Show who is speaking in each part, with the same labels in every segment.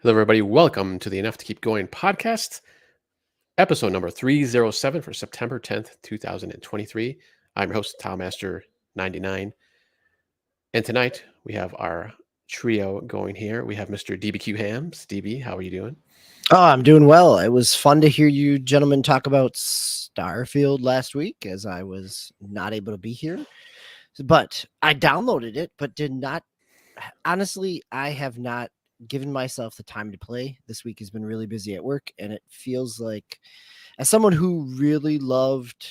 Speaker 1: Hello, everybody. Welcome to the Enough to Keep Going podcast, episode number 307 for September 10th, 2023. I'm your host, Master99. And tonight we have our trio going here. We have Mr. DBQ Hams. DB, how are you doing?
Speaker 2: Oh, I'm doing well. It was fun to hear you gentlemen talk about Starfield last week, as I was not able to be here. But I downloaded it, but did not. Honestly, I have not given myself the time to play. This week has been really busy at work, and it feels like, as someone who really loved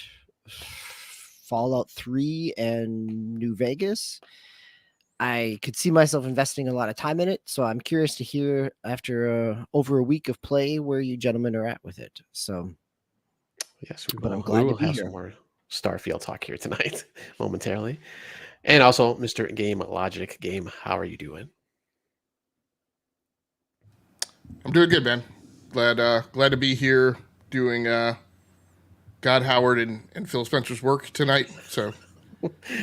Speaker 2: Fallout 3 and New Vegas, I could see myself investing a lot of time in it. So I'm curious to hear, after over a week of play, where you gentlemen are at with it. So
Speaker 1: yes,
Speaker 2: but I'm glad
Speaker 1: we
Speaker 2: to
Speaker 1: will
Speaker 2: be
Speaker 1: have
Speaker 2: here.
Speaker 1: some more Starfield talk here tonight, momentarily. And also, Mr. Game Logic. Game, how are you doing?
Speaker 3: I'm doing good, man. Glad to be here doing God Howard and Phil Spencer's work tonight. So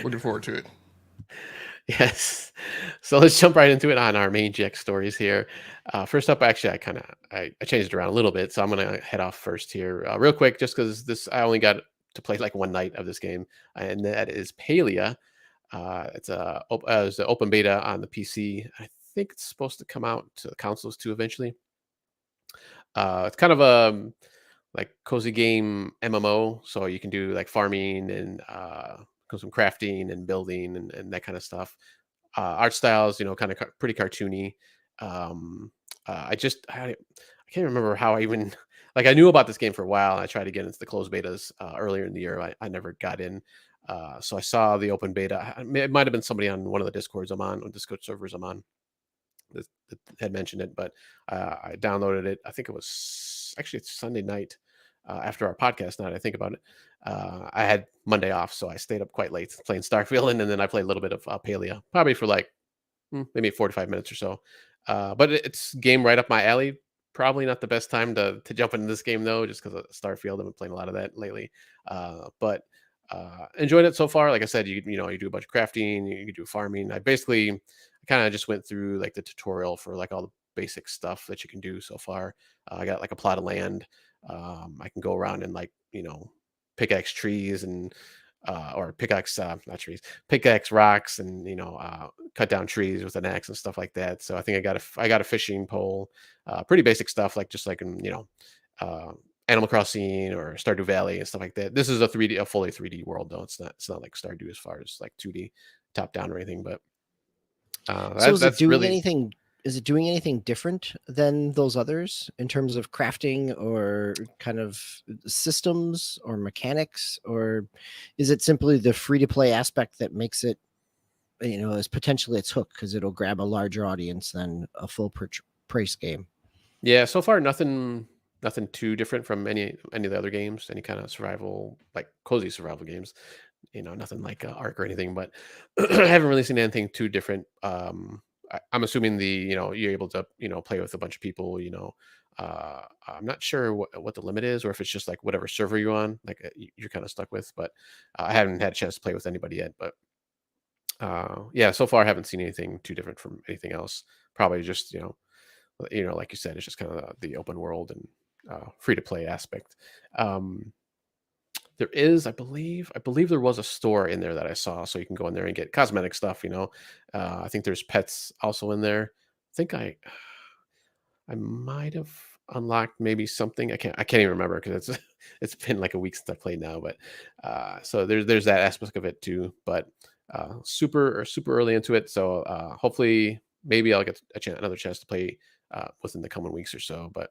Speaker 3: looking forward to it.
Speaker 1: Yes. So let's jump right into it on our main GX stories here. First up, actually, I changed it around a little bit, so I'm gonna head off first here, real quick, just because I only got to play like one night of this game, and that is Palia. It's an open beta on the PC. I think it's supposed to come out to the consoles too eventually. It's kind of a like cozy game MMO, so you can do like farming and some crafting and building and that kind of stuff. Art styles, kind of pretty cartoony. I can't remember how I even like I knew about this game for a while, and I tried to get into the closed betas earlier in the year. I never got in. So I saw the open beta. It might have been somebody on one of the Discord servers I'm on that had mentioned it, but I downloaded it. I think it was actually it's Sunday night after our podcast. Now that I think about it, I had Monday off, so I stayed up quite late playing Starfield, and then I played a little bit of Palia, probably for like maybe 45 minutes or so. But it's game right up my alley. Probably not the best time to jump into this game though, just because of Starfield. I've been playing a lot of that lately, but enjoyed it so far. Like I said, you do a bunch of crafting, you do farming. I kind of just went through like the tutorial for like all the basic stuff that you can do so far. I got like a plot of land. I can go around and like pickaxe trees and or pickaxe not trees, pickaxe rocks, and cut down trees with an axe and stuff like that. So I think I got a fishing pole, pretty basic stuff like just like in Animal Crossing or Stardew Valley and stuff like that. This is a fully 3D world though. It's not like Stardew as far as like 2D top down or anything, but
Speaker 2: So is it doing
Speaker 1: really
Speaker 2: anything? Is it doing anything different than those others in terms of crafting or kind of systems or mechanics, or is it simply the free to play aspect that makes it, as potentially its hook because it'll grab a larger audience than a full price game?
Speaker 1: Yeah, so far nothing too different from any of the other games, any kind of survival, like cozy survival games. Nothing like Ark or anything, but I haven't really seen anything too different. I'm assuming you're able to play with a bunch of people. I'm not sure what the limit is, or if it's just like whatever server you're on, like you're kind of stuck with. But I haven't had a chance to play with anybody yet. But yeah, so far I haven't seen anything too different from anything else. Probably just like you said, it's just kind of the open world and free to play aspect. There is, I believe there was a store in there that I saw, so you can go in there and get cosmetic stuff. I think there's pets also in there. I think I might have unlocked maybe something. I can't even remember because it's been like a week since I played now. But so there's that aspect of it too. But super early into it, so hopefully maybe I'll get another chance to play within the coming weeks or so. But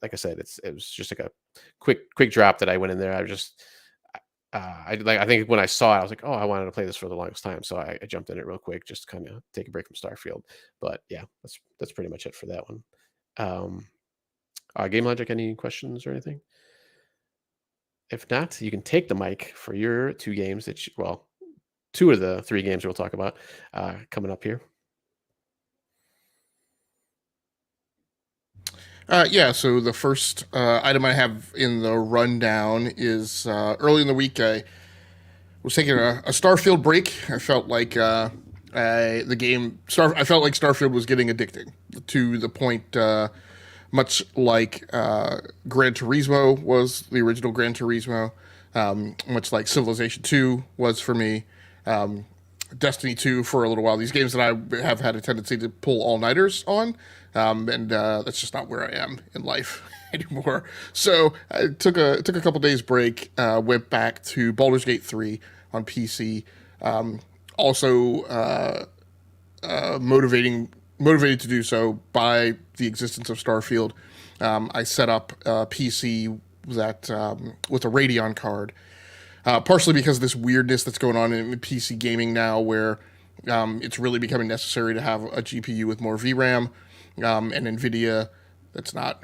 Speaker 1: like I said, it was just like a quick drop that I went in there. I think when I saw it, I was like, oh, I wanted to play this for the longest time, so I jumped in it real quick, just kind of take a break from Starfield. But yeah, that's pretty much it for that one. Game Logic, any questions or anything? If not, you can take the mic for your two games two of the three games we'll talk about coming up here.
Speaker 3: Yeah, so the first item I have in the rundown is early in the week I was taking a Starfield break. I felt like I felt like Starfield was getting addicting to the point, much like Gran Turismo was the original Gran Turismo, much like Civilization 2 was for me, Destiny 2 for a little while. These games that I have had a tendency to pull all-nighters on, and that's just not where I am in life anymore. So I took a couple days break, went back to Baldur's Gate 3 on PC. Also motivated to do so by the existence of Starfield. I set up a PC that with a Radeon card, partially because of this weirdness that's going on in PC gaming now, where it's really becoming necessary to have a GPU with more VRAM, and NVIDIA, that's not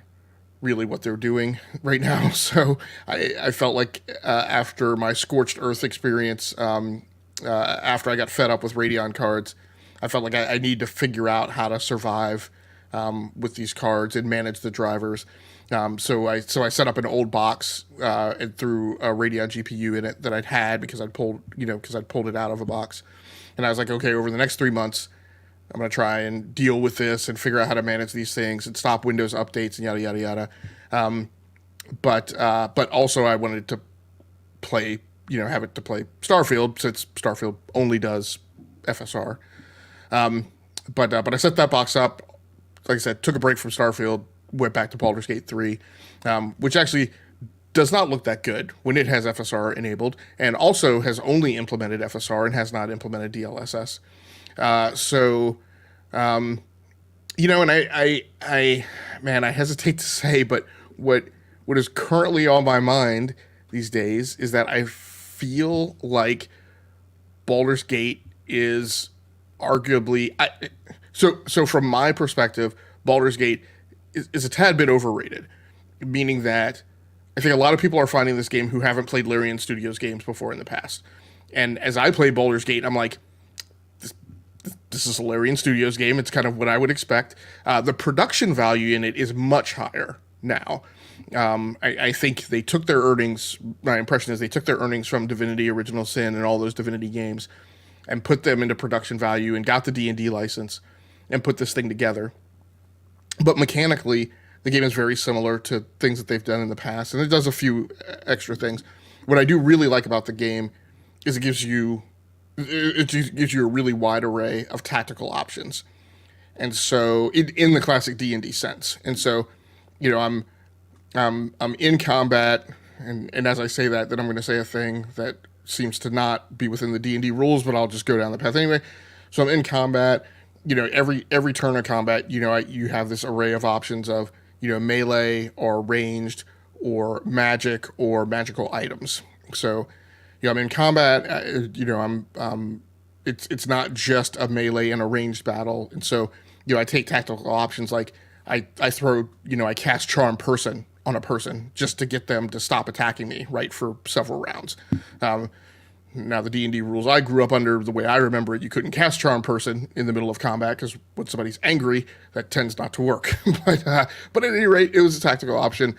Speaker 3: really what they're doing right now. So I felt like after my Scorched Earth experience, after I got fed up with Radeon cards, I felt like I need to figure out how to survive with these cards and manage the drivers. So I set up an old box and threw a Radeon GPU in it that I'd had because I'd pulled it out of a box, and I was like, okay, over the next 3 months, I'm gonna try and deal with this and figure out how to manage these things and stop Windows updates and yada yada yada. But also I wanted to play, have it to play Starfield, since Starfield only does FSR. But I set that box up. Like I said, took a break from Starfield, went back to Baldur's Gate 3, which actually does not look that good when it has FSR enabled, and also has only implemented FSR and has not implemented DLSS. And I hesitate to say, but what is currently on my mind these days is that I feel like Baldur's Gate is arguably so from my perspective, Baldur's Gate is a tad bit overrated, meaning that I think a lot of people are finding this game who haven't played Larian Studios games before in the past. And as I play Baldur's Gate, I'm like, this is a Larian Studios game. It's kind of what I would expect. The production value in it is much higher now. I think they took their earnings, my impression is they took their earnings from Divinity Original Sin and all those Divinity games and put them into production value and got the D&D license and put this thing together. But mechanically, the game is very similar to things that they've done in the past, and it does a few extra things. What I do really like about the game is it gives you a really wide array of tactical options, and so in the classic D&D sense. And so, I'm in combat, and as I say that, then I'm going to say a thing that seems to not be within the D&D rules, but I'll just go down the path anyway. So I'm in combat. Every turn of combat, you have this array of options of melee or ranged or magic or magical items. So I'm in combat. It's not just a melee and a ranged battle, and so I take tactical options like I throw I cast Charm Person on a person just to get them to stop attacking me, right, for several rounds. Now, the D&D rules I grew up under, the way I remember it, you couldn't cast Charm Person in the middle of combat because when somebody's angry, that tends not to work. But at any rate, it was a tactical option.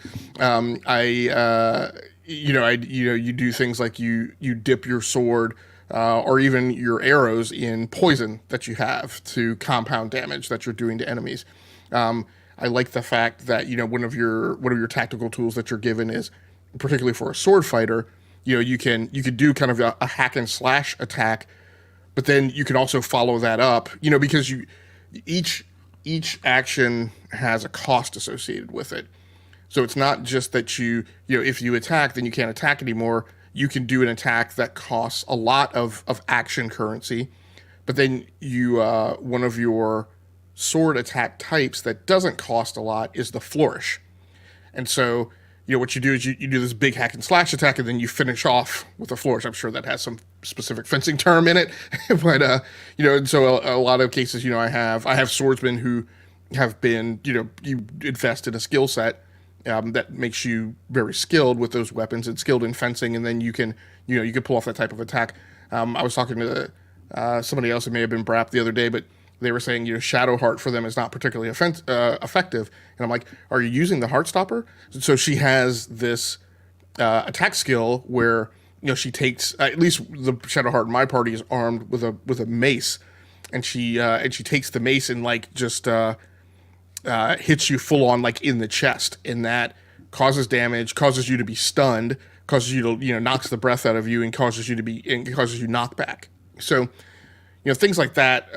Speaker 3: You do things like you dip your sword or even your arrows in poison that you have to compound damage that you're doing to enemies. I like the fact that one of your tactical tools that you're given is, particularly for a sword fighter, you could do kind of a hack and slash attack, but then you can also follow that up, because each action has a cost associated with it. So it's not just that if you attack, then you can't attack anymore. You can do an attack that costs a lot of action currency, but then one of your sword attack types that doesn't cost a lot is the flourish. And so what you do is you do this big hack and slash attack, and then you finish off with a flourish. I'm sure that has some specific fencing term in it, but and so a lot of cases, I have swordsmen who have been, you invest in a skill set that makes you very skilled with those weapons and skilled in fencing, and then you can pull off that type of attack. I was talking to somebody else, it may have been Brap the other day, but they were saying, Shadowheart for them is not particularly effective. And I'm like, are you using the Heartstopper? So she has this attack skill where, she takes, at least the Shadowheart in my party is armed with a mace. and she takes the mace and like just hits you full on like in the chest, and that causes damage, causes you to be stunned, causes you to knocks the breath out of you, and causes you knockback. So things like that.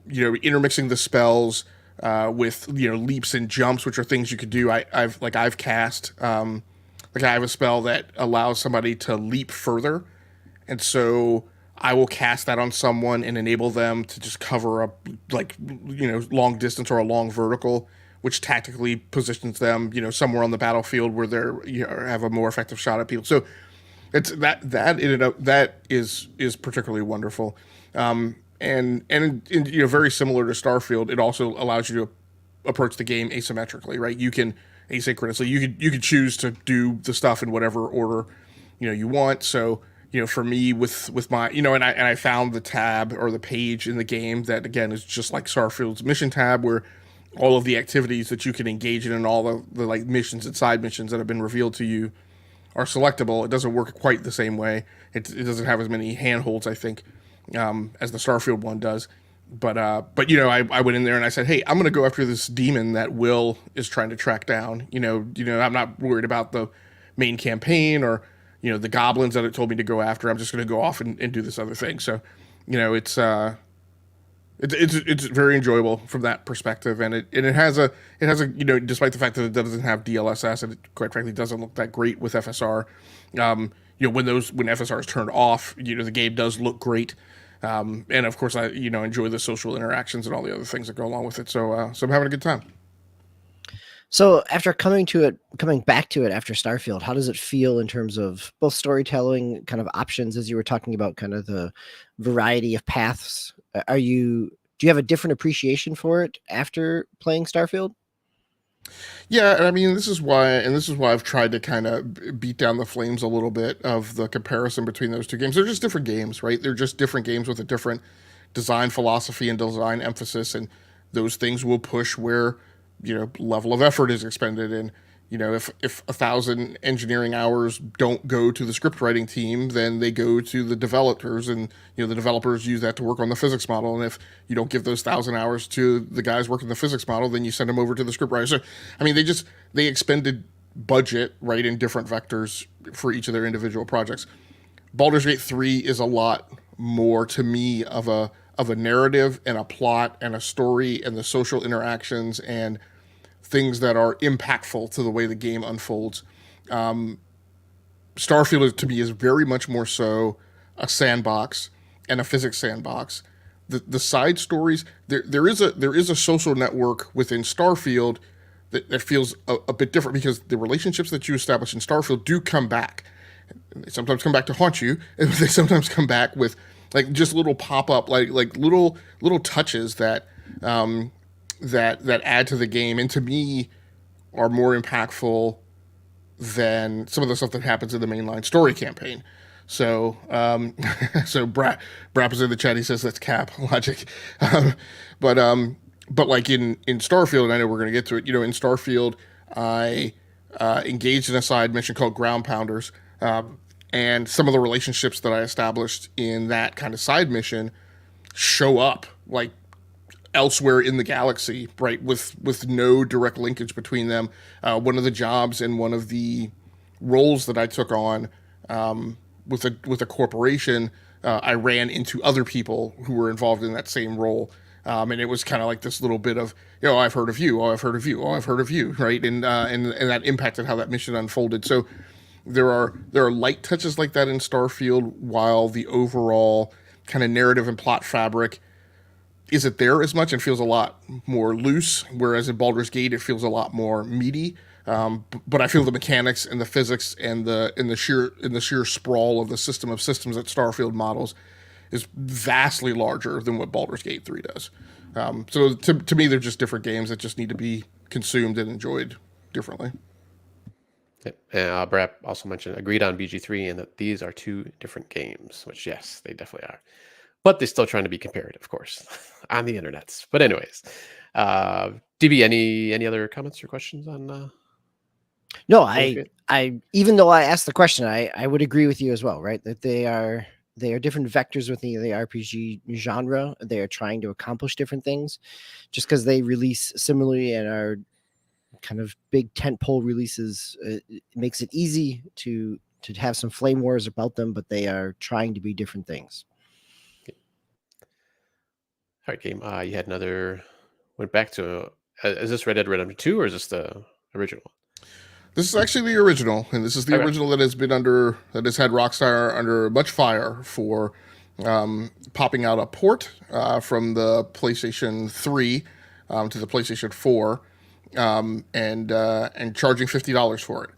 Speaker 3: Intermixing the spells with leaps and jumps, which are things you could do. I've cast like I have a spell that allows somebody to leap further, and so I will cast that on someone and enable them to just cover a long distance or a long vertical, which tactically positions them somewhere on the battlefield where they're have a more effective shot at people. So it's that is particularly wonderful. And very similar to Starfield, it also allows you to approach the game asymmetrically, right? You can asynchronously. You could choose to do the stuff in whatever order you want. So for me with my and I found the tab or the page in the game that again is just like Starfield's mission tab, where all of the activities that you can engage in and all the like missions and side missions that have been revealed to you are selectable. It doesn't work quite the same way. It doesn't have as many handholds, I think, as the Starfield one does. But I went in there and I said, hey, I'm going to go after this demon that Will is trying to track down. I'm not worried about the main campaign or the goblins that it told me to go after. I'm just going to go off and do this other thing. So it's very enjoyable from that perspective, and it has a despite the fact that it doesn't have DLSS and it quite frankly doesn't look that great with FSR. When FSR is turned off, the game does look great. And of course, I enjoy the social interactions and all the other things that go along with it. So I'm having a good time.
Speaker 2: So after coming back to it after Starfield, how does it feel in terms of both storytelling, kind of options, as you were talking about, kind of the variety of paths? Do you have a different appreciation for it after playing Starfield?
Speaker 3: Yeah, I mean, this is why I've tried to kind of beat down the flames a little bit of the comparison between those two games. They're just different games, right? They're just different games with a different design philosophy and design emphasis, and those things will push where level of effort is expended. And if 1,000 engineering hours don't go to the script writing team, then they go to the developers, and the developers use that to work on the physics model. And if you don't give those 1,000 hours to the guys working the physics model, then you send them over to the script writer. So I mean, they expended budget right in different vectors for each of their individual projects. Baldur's Gate 3 is a lot more to me of a narrative and a plot and a story and the social interactions and things that are impactful to the way the game unfolds. Starfield to me is very much more so a sandbox and a physics sandbox. The side stories, there is a social network within Starfield that feels a bit different, because the relationships that you establish in Starfield do come back. They sometimes come back to haunt you, and they sometimes come back with like just little pop up like little touches that that add to the game, and to me are more impactful than some of the stuff that happens in the mainline story campaign. So so Brap is in the chat. He says that's cap logic. But like in Starfield, and I know we're going to get to it, in Starfield, I engaged in a side mission called Ground Pounders, and some of the relationships that I established in that kind of side mission show up like elsewhere in the galaxy, right? With no direct linkage between them. One of the jobs and one of the roles that I took on with a corporation, I ran into other people who were involved in that same role. And it was kind of like this little bit of, I've heard of you, oh, I've heard of you, oh, I've heard of you, right? And that impacted how that mission unfolded. So there are light touches like that in Starfield, while the overall kind of narrative and plot fabric isn't there as much and feels a lot more loose. Whereas in Baldur's Gate, it feels a lot more meaty. But I feel the mechanics and the physics and the sheer sprawl of the system of systems that Starfield models is vastly larger than what Baldur's Gate 3 does. So to me, they're just different games that just need to be consumed and enjoyed differently.
Speaker 1: Yep. And Brad also mentioned agreed on BG3 and that these are two different games, which yes, they definitely are. But they're still trying to be comparative, of course, on the internets. But anyways, DB, any other comments or questions on?
Speaker 2: No, I even though I asked the question, I would agree with you as well, right? That they are they are different vectors within the RPG genre. They are trying to accomplish different things. Just because they release similarly and are kind of big tentpole releases, it makes it easy to have some flame wars about them, but they are trying to be different things.
Speaker 1: All right, game. You had another. Went back to. Is this Red Dead Redemption 2 or is this the original?
Speaker 3: This is actually the original, and this is the
Speaker 1: Okay.
Speaker 3: original that has had Rockstar under much fire for popping out a port from the PlayStation 3 to the PlayStation 4, and charging $50 for it.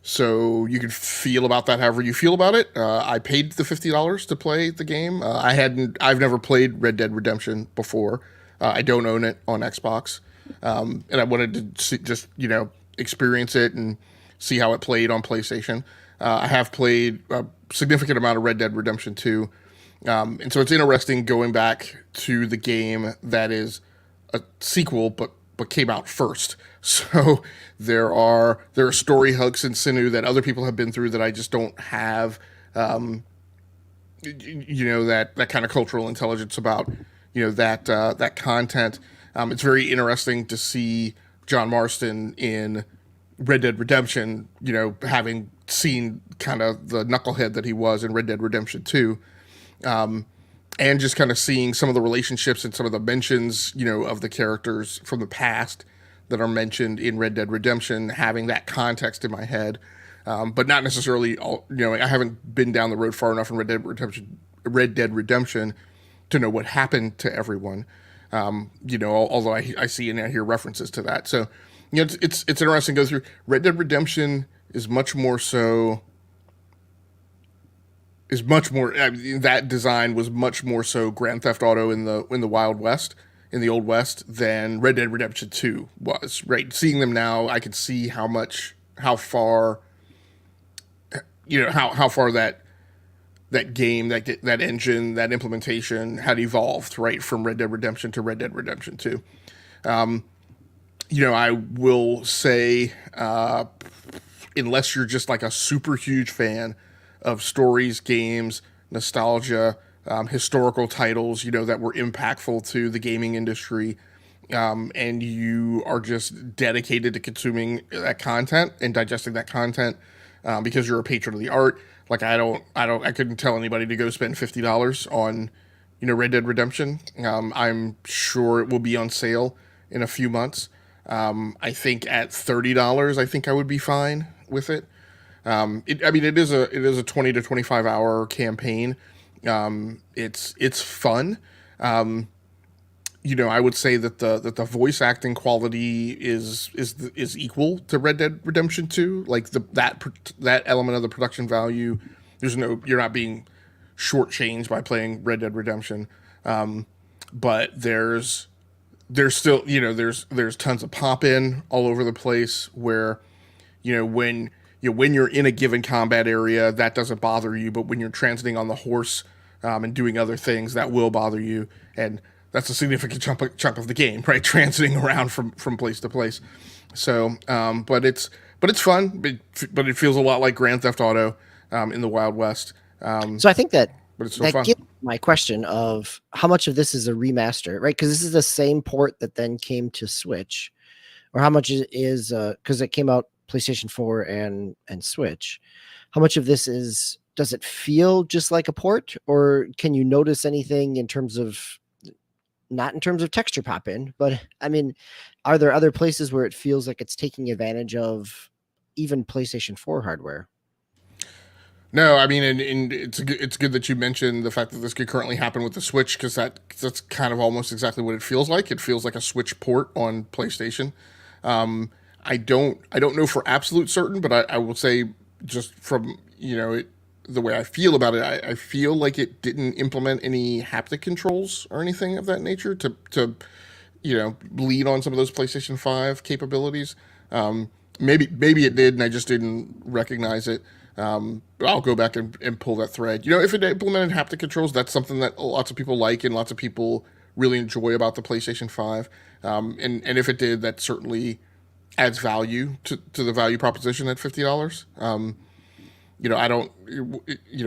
Speaker 3: So you can feel about that however you feel about it. I paid the $50 to play the game. I've never played Red Dead Redemption before. I don't own it on Xbox, and I wanted to just experience it and see how it played on PlayStation. I have played a significant amount of Red Dead Redemption 2, and so it's interesting going back to the game that is a sequel, but came out first. So there are story hooks and sinew that other people have been through that I just don't have, that kind of cultural intelligence about, that content. It's very interesting to see John Marston in Red Dead Redemption, having seen kind of the knucklehead that he was in Red Dead Redemption 2. And just kind of seeing some of the relationships and some of the mentions, of the characters from the past that are mentioned in Red Dead Redemption, having that context in my head, but not necessarily, I haven't been down the road far enough in Red Dead Redemption to know what happened to everyone. Although I see and I hear references to that. So, it's interesting to go through. Red Dead Redemption is much more so. That design was much more so Grand Theft Auto in the Wild West, in the Old West, than Red Dead Redemption 2 was. Right, seeing them now, I could see how far that game, that engine, that implementation had evolved, right, from Red Dead Redemption to Red Dead Redemption 2. I will say, unless you're just like a super huge fan of stories, games, nostalgia, historical titles, that were impactful to the gaming industry, and you are just dedicated to consuming that content and digesting that content, because you're a patron of the art. Like I couldn't tell anybody to go spend $50 on, Red Dead Redemption. I'm sure it will be on sale in a few months. I think at $30, I think I would be fine with it. It is a 20 to 25 hour campaign. It's fun. I would say that the voice acting quality is equal to Red Dead Redemption 2. Like that element of the production value, you're not being shortchanged by playing Red Dead Redemption. But there's still, there's tons of pop in all over the place where, when you're in a given combat area, that doesn't bother you, but when you're transiting on the horse, and doing other things, that will bother you, and that's a significant chunk of the game, right? Transiting around from place to place. So, but it's fun, but it feels a lot like Grand Theft Auto, in the Wild West.
Speaker 2: So I think that
Speaker 3: But it's so fun.
Speaker 2: gets my question of how much of this is a remaster, right? Because this is the same port that then came to Switch, or how much is because it came out PlayStation 4 and Switch. How much of this does it feel just like a port, or can you notice anything in terms of, not in terms of texture pop in, but I mean, are there other places where it feels like it's taking advantage of even PlayStation 4 hardware?
Speaker 3: No, I mean, and it's good that you mentioned the fact that this could currently happen with the Switch, because that's kind of almost exactly what it feels like. It feels like a Switch port on PlayStation. I don't know for absolute certain, but I will say, just from the way I feel about it, I feel like it didn't implement any haptic controls or anything of that nature to lead on some of those PlayStation 5 capabilities. Maybe it did, and I just didn't recognize it. But I'll go back and pull that thread. If it implemented haptic controls, that's something that lots of people like and lots of people really enjoy about the PlayStation 5. And if it did, that certainly adds value to the value proposition at $50. I don't,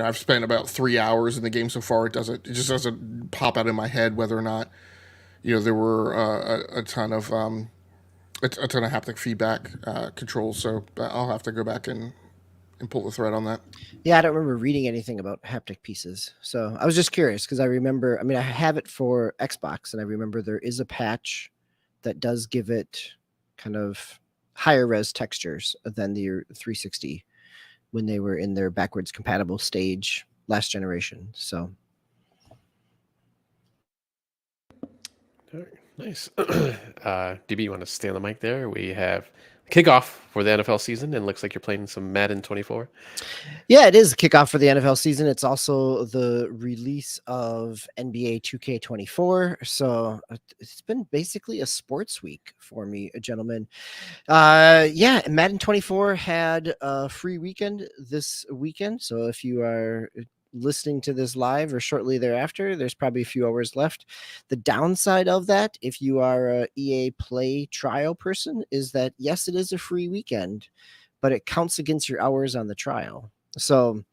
Speaker 3: I've spent about 3 hours in the game so far. It just doesn't pop out in my head whether or not, there were a ton of a ton of haptic feedback controls. So I'll have to go back and pull the thread on that.
Speaker 2: Yeah, I don't remember reading anything about haptic pieces. So I was just curious because I remember, I mean, I have it for Xbox and I remember there is a patch that does give it kind of higher res textures than the 360 when they were in their backwards compatible stage last generation. So
Speaker 1: All right, nice. DB, you want to stay on the mic there? We have kickoff for the NFL season, and looks like you're playing some Madden 24.
Speaker 2: yeah, it is a kickoff for the NFL season. It's also the release of NBA 2K24. So it's been basically a sports week for me, gentlemen. Yeah, Madden 24 had a free weekend this weekend. So if you are listening to this live or shortly thereafter, there's probably a few hours left. The downside of that, if you are a EA Play trial person, is that yes, it is a free weekend, but it counts against your hours on the trial. So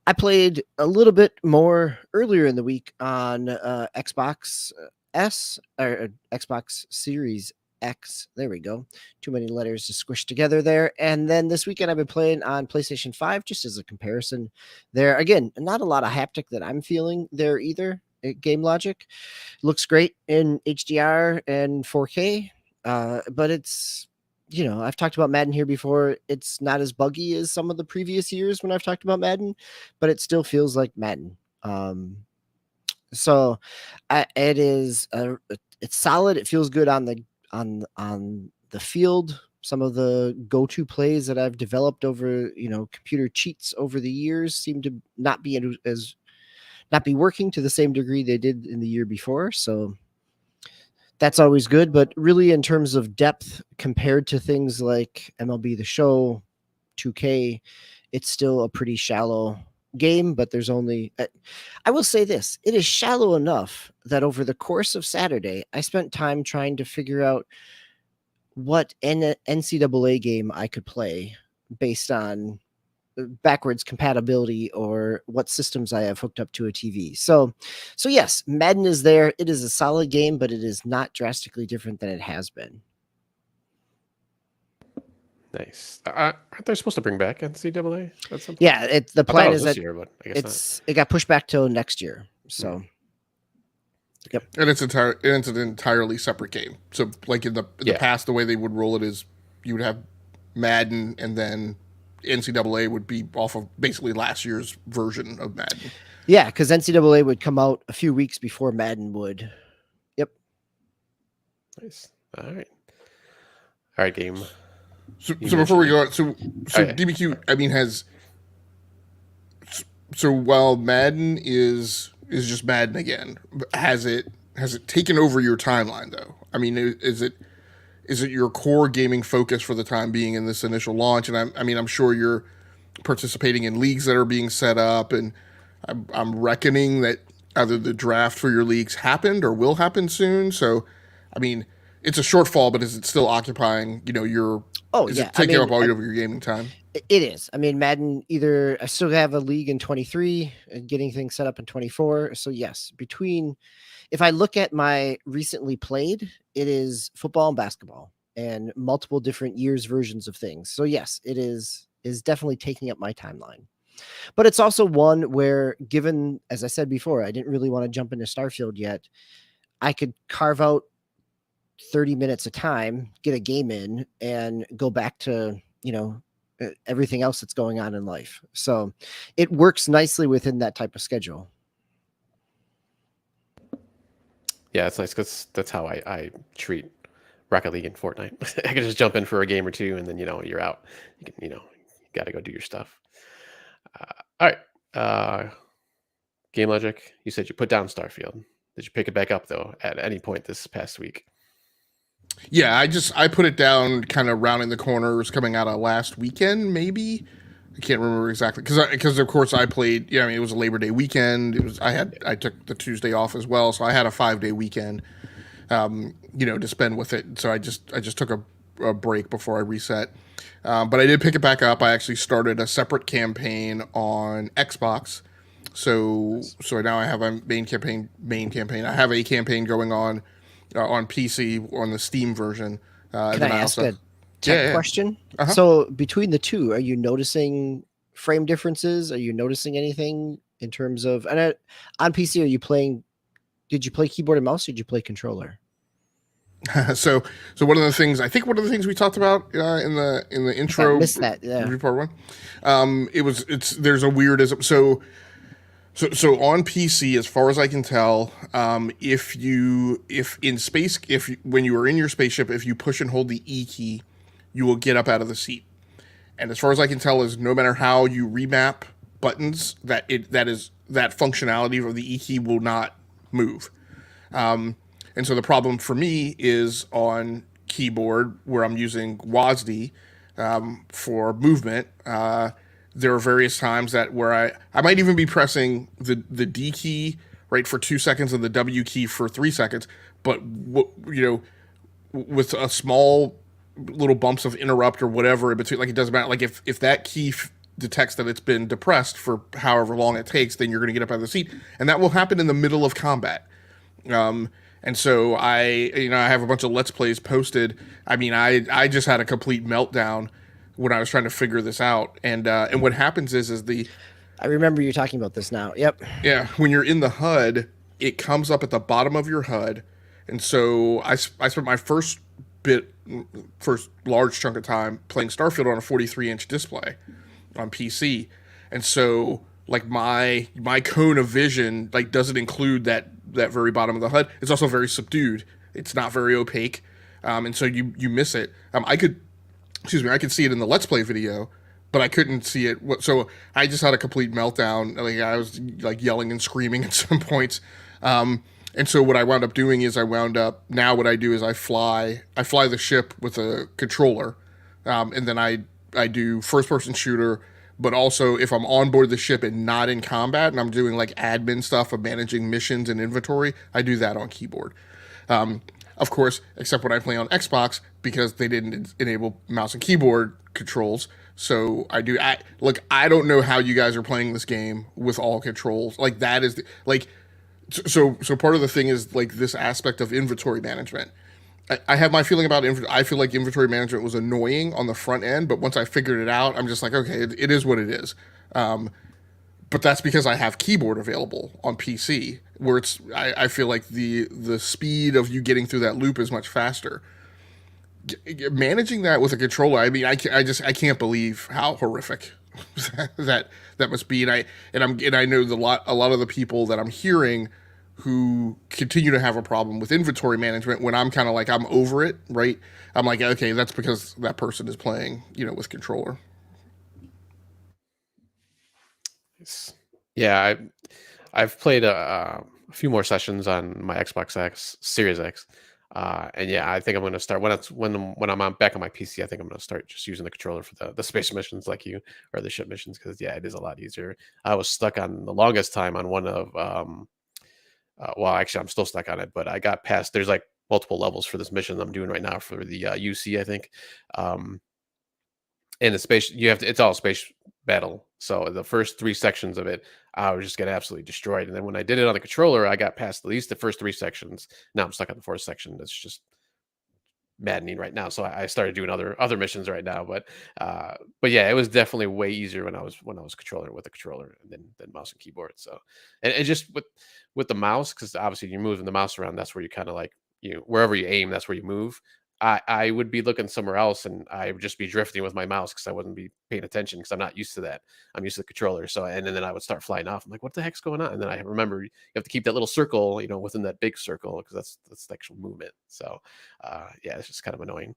Speaker 2: I played a little bit more earlier in the week on Xbox S or Xbox Series X. There we go. Too many letters to squish together there. And then this weekend I've been playing on PlayStation 5 just as a comparison. There again, not a lot of haptic that I'm feeling there either. Game logic looks great in HDR and 4K, but it's I've talked about Madden here before. It's not as buggy as some of the previous years when I've talked about Madden, but it still feels like Madden. So it is it's solid. It feels good on the field. Some of the go-to plays that I've developed over computer cheats over the years seem to not be working to the same degree they did in the year before. So that's always good. But really, in terms of depth compared to things like MLB The Show, 2K, it's still a pretty shallow game. But there's only, I will say this, it is shallow enough that over the course of Saturday, I spent time trying to figure out what NCAA game I could play based on backwards compatibility or what systems I have hooked up to a TV. So yes, Madden is there. It is a solid game, but it is not drastically different than it has been.
Speaker 1: Nice. Aren't they supposed to bring back NCAA at some point?
Speaker 2: Yeah, the plan is
Speaker 1: this
Speaker 2: that
Speaker 1: year, but I guess
Speaker 2: it got pushed back till next year. So yep.
Speaker 3: And it's an entirely separate game. So like in the past, the way they would roll it is you would have Madden and then NCAA would be off of basically last year's version of Madden.
Speaker 2: Yeah, because NCAA would come out a few weeks before Madden would. Yep.
Speaker 1: Nice. All right, game.
Speaker 3: So before we go on, so DBQ, I mean, while Madden is just Madden again, has it taken over your timeline though? I mean, is it your core gaming focus for the time being in this initial launch? And I'm sure you're participating in leagues that are being set up, and I'm reckoning that either the draft for your leagues happened or will happen soon. So, I mean, it's a shortfall, but is it still occupying, your? Is it taking up all of your gaming time?
Speaker 2: It is. I mean, Madden, either I still have a league in 23 and getting things set up in 24. So yes, if I look at my recently played, it is football and basketball and multiple different years versions of things. So yes, it is definitely taking up my timeline. But it's also one where, given, as I said before, I didn't really want to jump into Starfield yet. I could carve out 30 minutes of time, get a game in, and go back to, everything else that's going on in life. So it works nicely within that type of schedule.
Speaker 1: Yeah, it's nice because that's how I treat Rocket League and Fortnite. I can just jump in for a game or two, and then you're out. You can you got to go do your stuff. All right, Game Logic. You said you put down Starfield. Did you pick it back up though at any point this past week?
Speaker 3: Yeah, I put it down, kind of rounding the corners, coming out of last weekend, maybe. I can't remember exactly because of course I played. Yeah, I mean, it was a Labor Day weekend. I took the Tuesday off as well, so I had a 5-day weekend, to spend with it. So I just took a break before I reset. But I did pick it back up. I actually started a separate campaign on Xbox. So now I have a main campaign. I have a campaign going on PC on the Steam version.
Speaker 2: Can
Speaker 3: And
Speaker 2: I
Speaker 3: then I
Speaker 2: ask
Speaker 3: also
Speaker 2: a tech
Speaker 3: yeah.
Speaker 2: question?
Speaker 3: Uh-huh.
Speaker 2: So between the two, are you noticing frame differences? Are you noticing anything in terms of on PC? Are you playing? Did you play keyboard and mouse? Or did you play controller?
Speaker 3: So one of the things I think one of the things we talked about in the
Speaker 2: 'Cause I
Speaker 3: intro
Speaker 2: missed that. Yeah.
Speaker 3: review part one, it's there's a weirdism. So on PC, as far as I can tell, when you are in your spaceship, if you push and hold the E key, you will get up out of the seat. And as far as I can tell, is no matter how you remap buttons, that functionality of the E key will not move. And so the problem for me is on keyboard where I'm using WASD for movement. There are various times that where I might even be pressing the D key right for 2 seconds and the W key for 3 seconds, but with a small little bumps of interrupt or whatever in between, like it doesn't matter. Like if that key detects that it's been depressed for however long it takes, then you're going to get up out of the seat, and that will happen in the middle of combat. And so I have a bunch of Let's Plays posted. I mean, I just had a complete meltdown when I was trying to figure this out. And what happens is
Speaker 2: I remember you talking about this now. Yep.
Speaker 3: yeah, when you're in the HUD, it comes up at the bottom of your HUD. And so I spent my first large chunk of time playing Starfield on a 43-inch display on PC. And so like my cone of vision like doesn't include that very bottom of the HUD. It's also very subdued. It's not very opaque, and so you miss it. I could see it in the Let's Play video, but I couldn't see it. So I just had a complete meltdown. Like I was like yelling and screaming at some points. And so what I wound up doing is now what I do is I fly the ship with a controller, and then I do first person shooter. But also, if I'm on board the ship and not in combat, and I'm doing like admin stuff of managing missions and inventory, I do that on keyboard. Of course, except when I play on Xbox because they didn't enable mouse and keyboard controls. So I do. I don't know how you guys are playing this game with all controls. Like that is so part of the thing is like this aspect of inventory management. I have my feeling about I feel like inventory management was annoying on the front end, but once I figured it out, I'm just like, okay, it is what it is. But that's because I have keyboard available on PC, where I feel like the speed of you getting through that loop is much faster. Managing that with a controller, I mean, I can't believe how horrific that must be. And I know a lot of the people that I'm hearing who continue to have a problem with inventory management when I'm kind of like, I'm over it, right? I'm like, okay, that's because that person is playing, with controller.
Speaker 1: Yeah, I've played a few more sessions on my Xbox X Series X, and yeah, I think I'm going to start when I'm back on my PC. I think I'm going to start just using the controller for the space missions, like you, or the ship missions, because yeah, it is a lot easier. I was stuck on the longest time on one of well, actually, I'm still stuck on it, but I got past. There's like multiple levels for this mission I'm doing right now for the UC, I think. In the space, it's all space battle. So the first 3 sections of it, I was just getting absolutely destroyed. And then when I did it on the controller, I got past at least the first 3 sections. Now I'm stuck on the fourth section. That's just maddening right now. So I started doing other missions right now. But yeah, it was definitely way easier when I was controlling with the controller than mouse and keyboard. So and just with the mouse, because obviously you're moving the mouse around, that's where you kind of like wherever you aim, that's where you move. I would be looking somewhere else and I would just be drifting with my mouse because I wouldn't be paying attention because I'm not used to that. I'm used to the controller. So and then I would start flying off. I'm like, what the heck's going on? And then I remember you have to keep that little circle, within that big circle because that's the actual movement. So yeah, it's just kind of annoying.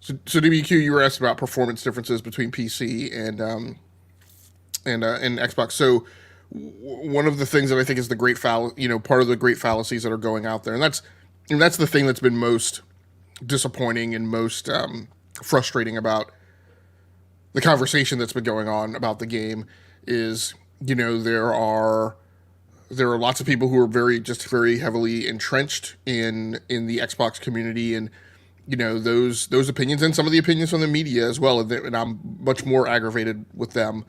Speaker 3: So DBQ, you were asked about performance differences between PC and Xbox. So one of the things that I think is the part of the great fallacies that are going out there, and that's the thing that's been most disappointing and most frustrating about the conversation that's been going on about the game is there are lots of people who are very heavily entrenched in the Xbox community and those opinions and some of the opinions from the media as well, and I'm much more aggravated with them,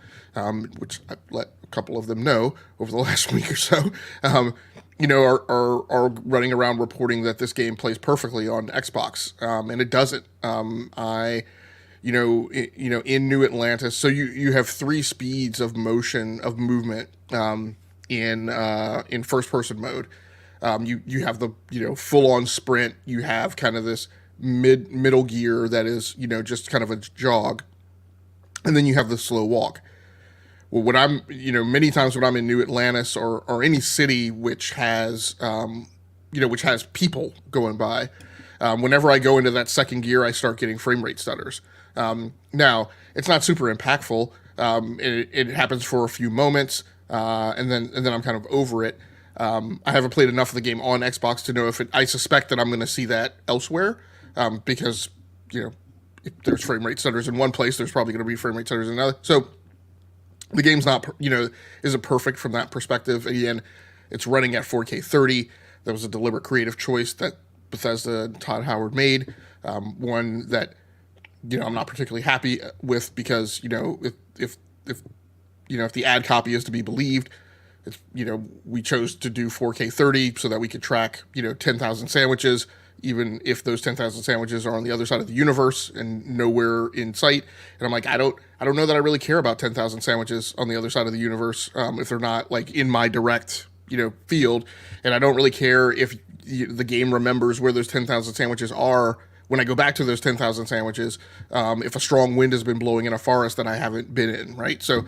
Speaker 3: which I let a couple of them know over the last week or so. Are running around reporting that this game plays perfectly on Xbox, and it doesn't. In New Atlantis, so you have 3 speeds of movement in first person mode. You have the full on sprint. You have kind of this middle gear that is just kind of a jog, and then you have the slow walk. Well, when I'm many times when I'm in New Atlantis or any city which has which has people going by, whenever I go into that second gear, I start getting frame rate stutters. Now it's not super impactful. It happens for a few moments, and then I'm kind of over it. I haven't played enough of the game on Xbox to know I suspect that I'm going to see that elsewhere, because if there's frame rate stutters in one place, there's probably going to be frame rate stutters in another. So the game's not isn't perfect from that perspective. Again, it's running at 4K 30. That was a deliberate creative choice that Bethesda and Todd Howard made. One that I'm not particularly happy with, because if the ad copy is to be believed, it's, we chose to do 4K 30 so that we could track 10,000 sandwiches, even if those 10,000 sandwiches are on the other side of the universe and nowhere in sight. And I'm like, I don't know that I really care about 10,000 sandwiches on the other side of the universe, if they're not like in my direct field, and I don't really care if the game remembers where those 10,000 sandwiches are when I go back to those 10,000 sandwiches, if a strong wind has been blowing in a forest that I haven't been in, right? So,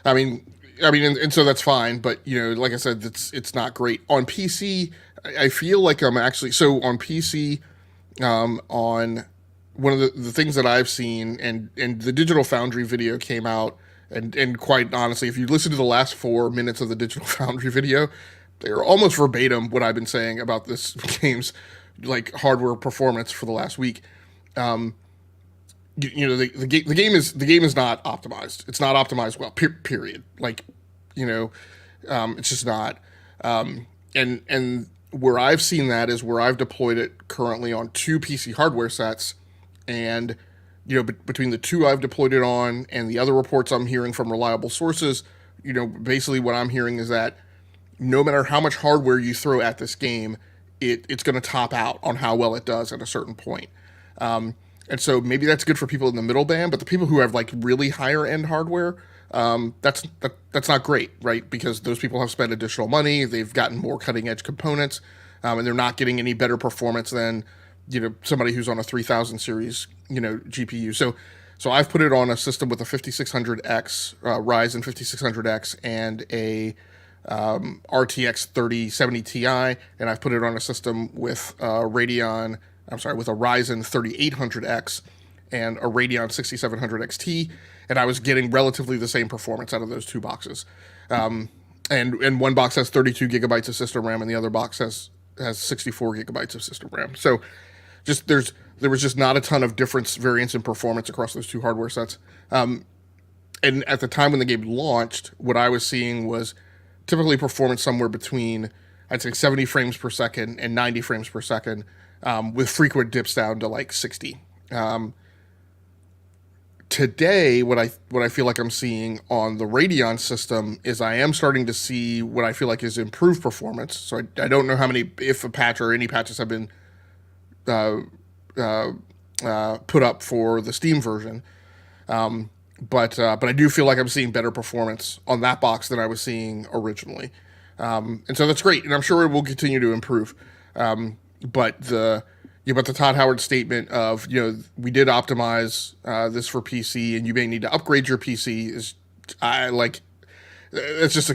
Speaker 3: and so that's fine, but like I said, it's not great on PC. I feel like I'm actually on PC. On one of the things that I've seen, and the Digital Foundry video came out, and quite honestly, if you listen to the last 4 minutes of the Digital Foundry video, they are almost verbatim what I've been saying about this game's like hardware performance for the last week. The game is not optimized. It's not optimized well. Period. Like, it's just not. And where I've seen that is where I've deployed it currently on 2 PC hardware sets, and between the 2 I've deployed it on and the other reports I'm hearing from reliable sources, basically what I'm hearing is that no matter how much hardware you throw at this game, it's going to top out on how well it does at a certain point. And so maybe that's good for people in the middle band, but the people who have like really higher end hardware, that's not great, right? Because those people have spent additional money, they've gotten more cutting edge components, and they're not getting any better performance than somebody who's on a 3000 series GPU. So I've put it on a system with a 5600X Ryzen 5600X and a RTX 3070 Ti, and I've put it on a system with with a Ryzen 3800X and a Radeon 6700 XT, and I was getting relatively the same performance out of those 2 boxes. And one box has 32 gigabytes of system RAM, and the other box has 64 gigabytes of system RAM. So there was just not a ton of variance in performance across those 2 hardware sets. And at the time when the game launched, what I was seeing was typically performance somewhere between, I'd say, 70 frames per second and 90 frames per second, with frequent dips down to like 60. Today, what I feel like I'm seeing on the Radeon system is I am starting to see what I feel like is improved performance. So I don't know if a patch or any patches have been put up for the Steam version. But I do feel like I'm seeing better performance on that box than I was seeing originally. And so that's great, and I'm sure it will continue to improve. But the Todd Howard statement of, we did optimize this for PC, and you may need to upgrade your PC is, that's just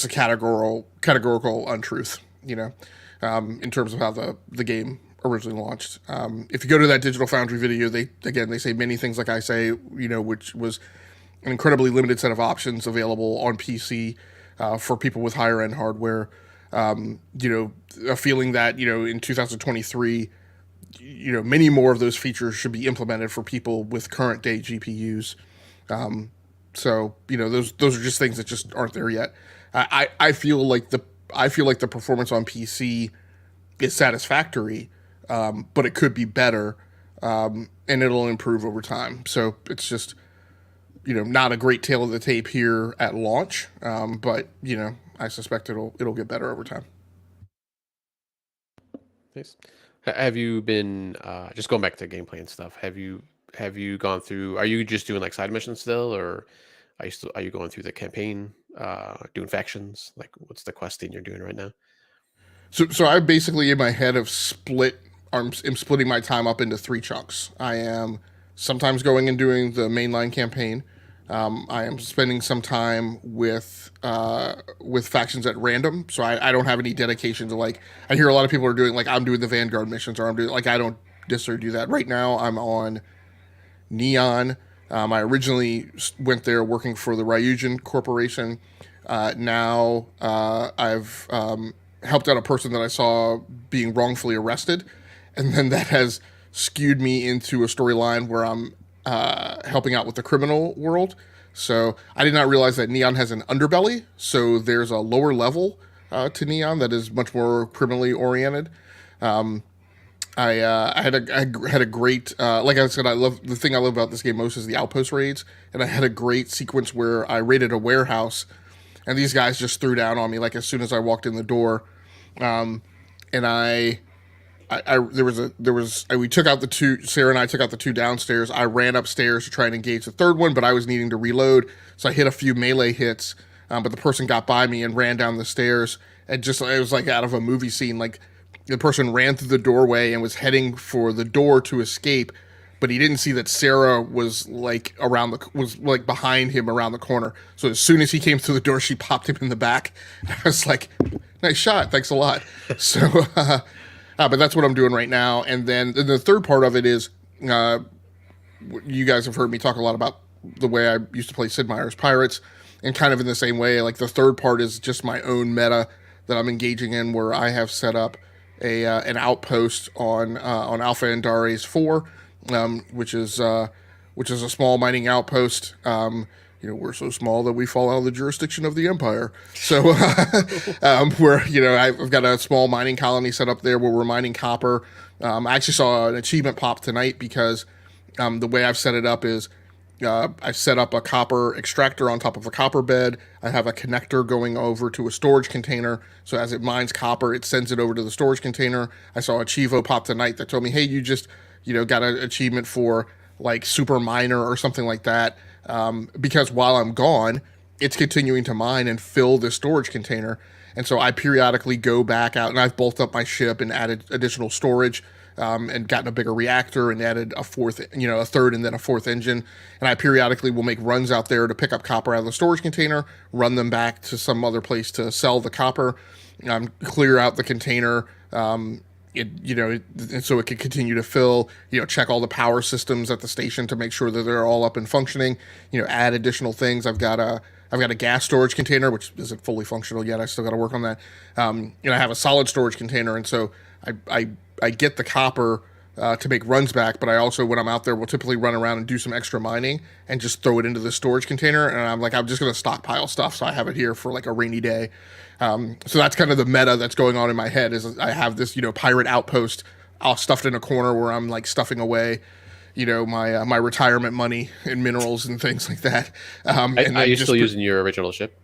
Speaker 3: a categorical untruth, in terms of how the game originally launched. If you go to that Digital Foundry video, they say many things like I say, which was an incredibly limited set of options available on PC for people with higher end hardware. A feeling that, in 2023, many more of those features should be implemented for people with current day GPUs. So those are just things that just aren't there yet. I feel like the performance on PC is satisfactory. but it could be better, and it'll improve over time. So it's just, not a great tail of the tape here at launch, but I suspect it'll get better over time.
Speaker 1: Nice. Have you been just going back to gameplay and stuff? Have you gone through? Are you just doing like side missions still, or are you going through the campaign, doing factions? Like, what's the questing you're doing right now?
Speaker 3: So I basically in my head have am splitting my time up into three chunks. I am sometimes going and doing the mainline campaign. I am spending some time with factions at random, so I don't have any dedication to, like, I hear a lot of people are doing, like, I'm doing the Vanguard missions, or I'm doing, like, I don't necessarily do that. Right now I'm on Neon. I originally went there working for the Ryujin Corporation. Now I've helped out a person that I saw being wrongfully arrested, and then that has skewed me into a storyline where I'm helping out with the criminal world. So I did not realize that Neon has an underbelly. So there's a lower level to Neon that is much more criminally oriented. I had a great, like I said, the thing I love about this game most is the outpost raids, and I had a great sequence where I raided a warehouse, and these guys just threw down on me like as soon as I walked in the door, and we took out the two. Sarah and I took out the two downstairs. I ran upstairs to try and engage the third one, but I was needing to reload, so I hit a few melee hits. But the person got by me and ran down the stairs, and it was like out of a movie scene. Like, the person ran through the doorway and was heading for the door to escape, but he didn't see that Sarah was like behind him around the corner. So as soon as he came through the door, she popped him in the back. I was like, "Nice shot, thanks a lot." So, but that's what I'm doing right now. And then the third part of it is, you guys have heard me talk a lot about the way I used to play Sid Meier's Pirates, and kind of in the same way, like the third part is just my own meta that I'm engaging in, where I have set up an outpost on Alpha Andares 4, which is a small mining outpost. We're so small that we fall out of the jurisdiction of the Empire. So where I've got a small mining colony set up there where we're mining copper. I actually saw an achievement pop tonight because the way I've set it up is, I've set up a copper extractor on top of a copper bed. I have a connector going over to a storage container. So as it mines copper, it sends it over to the storage container. I saw a Chivo pop tonight that told me, hey, you just, got an achievement for like super miner or something like that. Because while I'm gone, it's continuing to mine and fill the storage container. And so I periodically go back out, and I've bulked up my ship and added additional storage. And gotten a bigger reactor and added a third and then a fourth engine. And I periodically will make runs out there to pick up copper out of the storage container, run them back to some other place to sell the copper, clear out the container, so it can continue to fill, check all the power systems at the station to make sure that they're all up and functioning, add additional things. I've got a gas storage container, which isn't fully functional yet. I still got to work on that. I have a solid storage container. And so I get the copper to make runs back, but I also, when I'm out there, will typically run around and do some extra mining and just throw it into the storage container. And I'm just going to stockpile stuff, so I have it here for like a rainy day. So that's kind of the meta that's going on in my head, is I have this, pirate outpost all stuffed in a corner where I'm like stuffing away, my retirement money and minerals and things like that.
Speaker 1: Are you still using your original ship?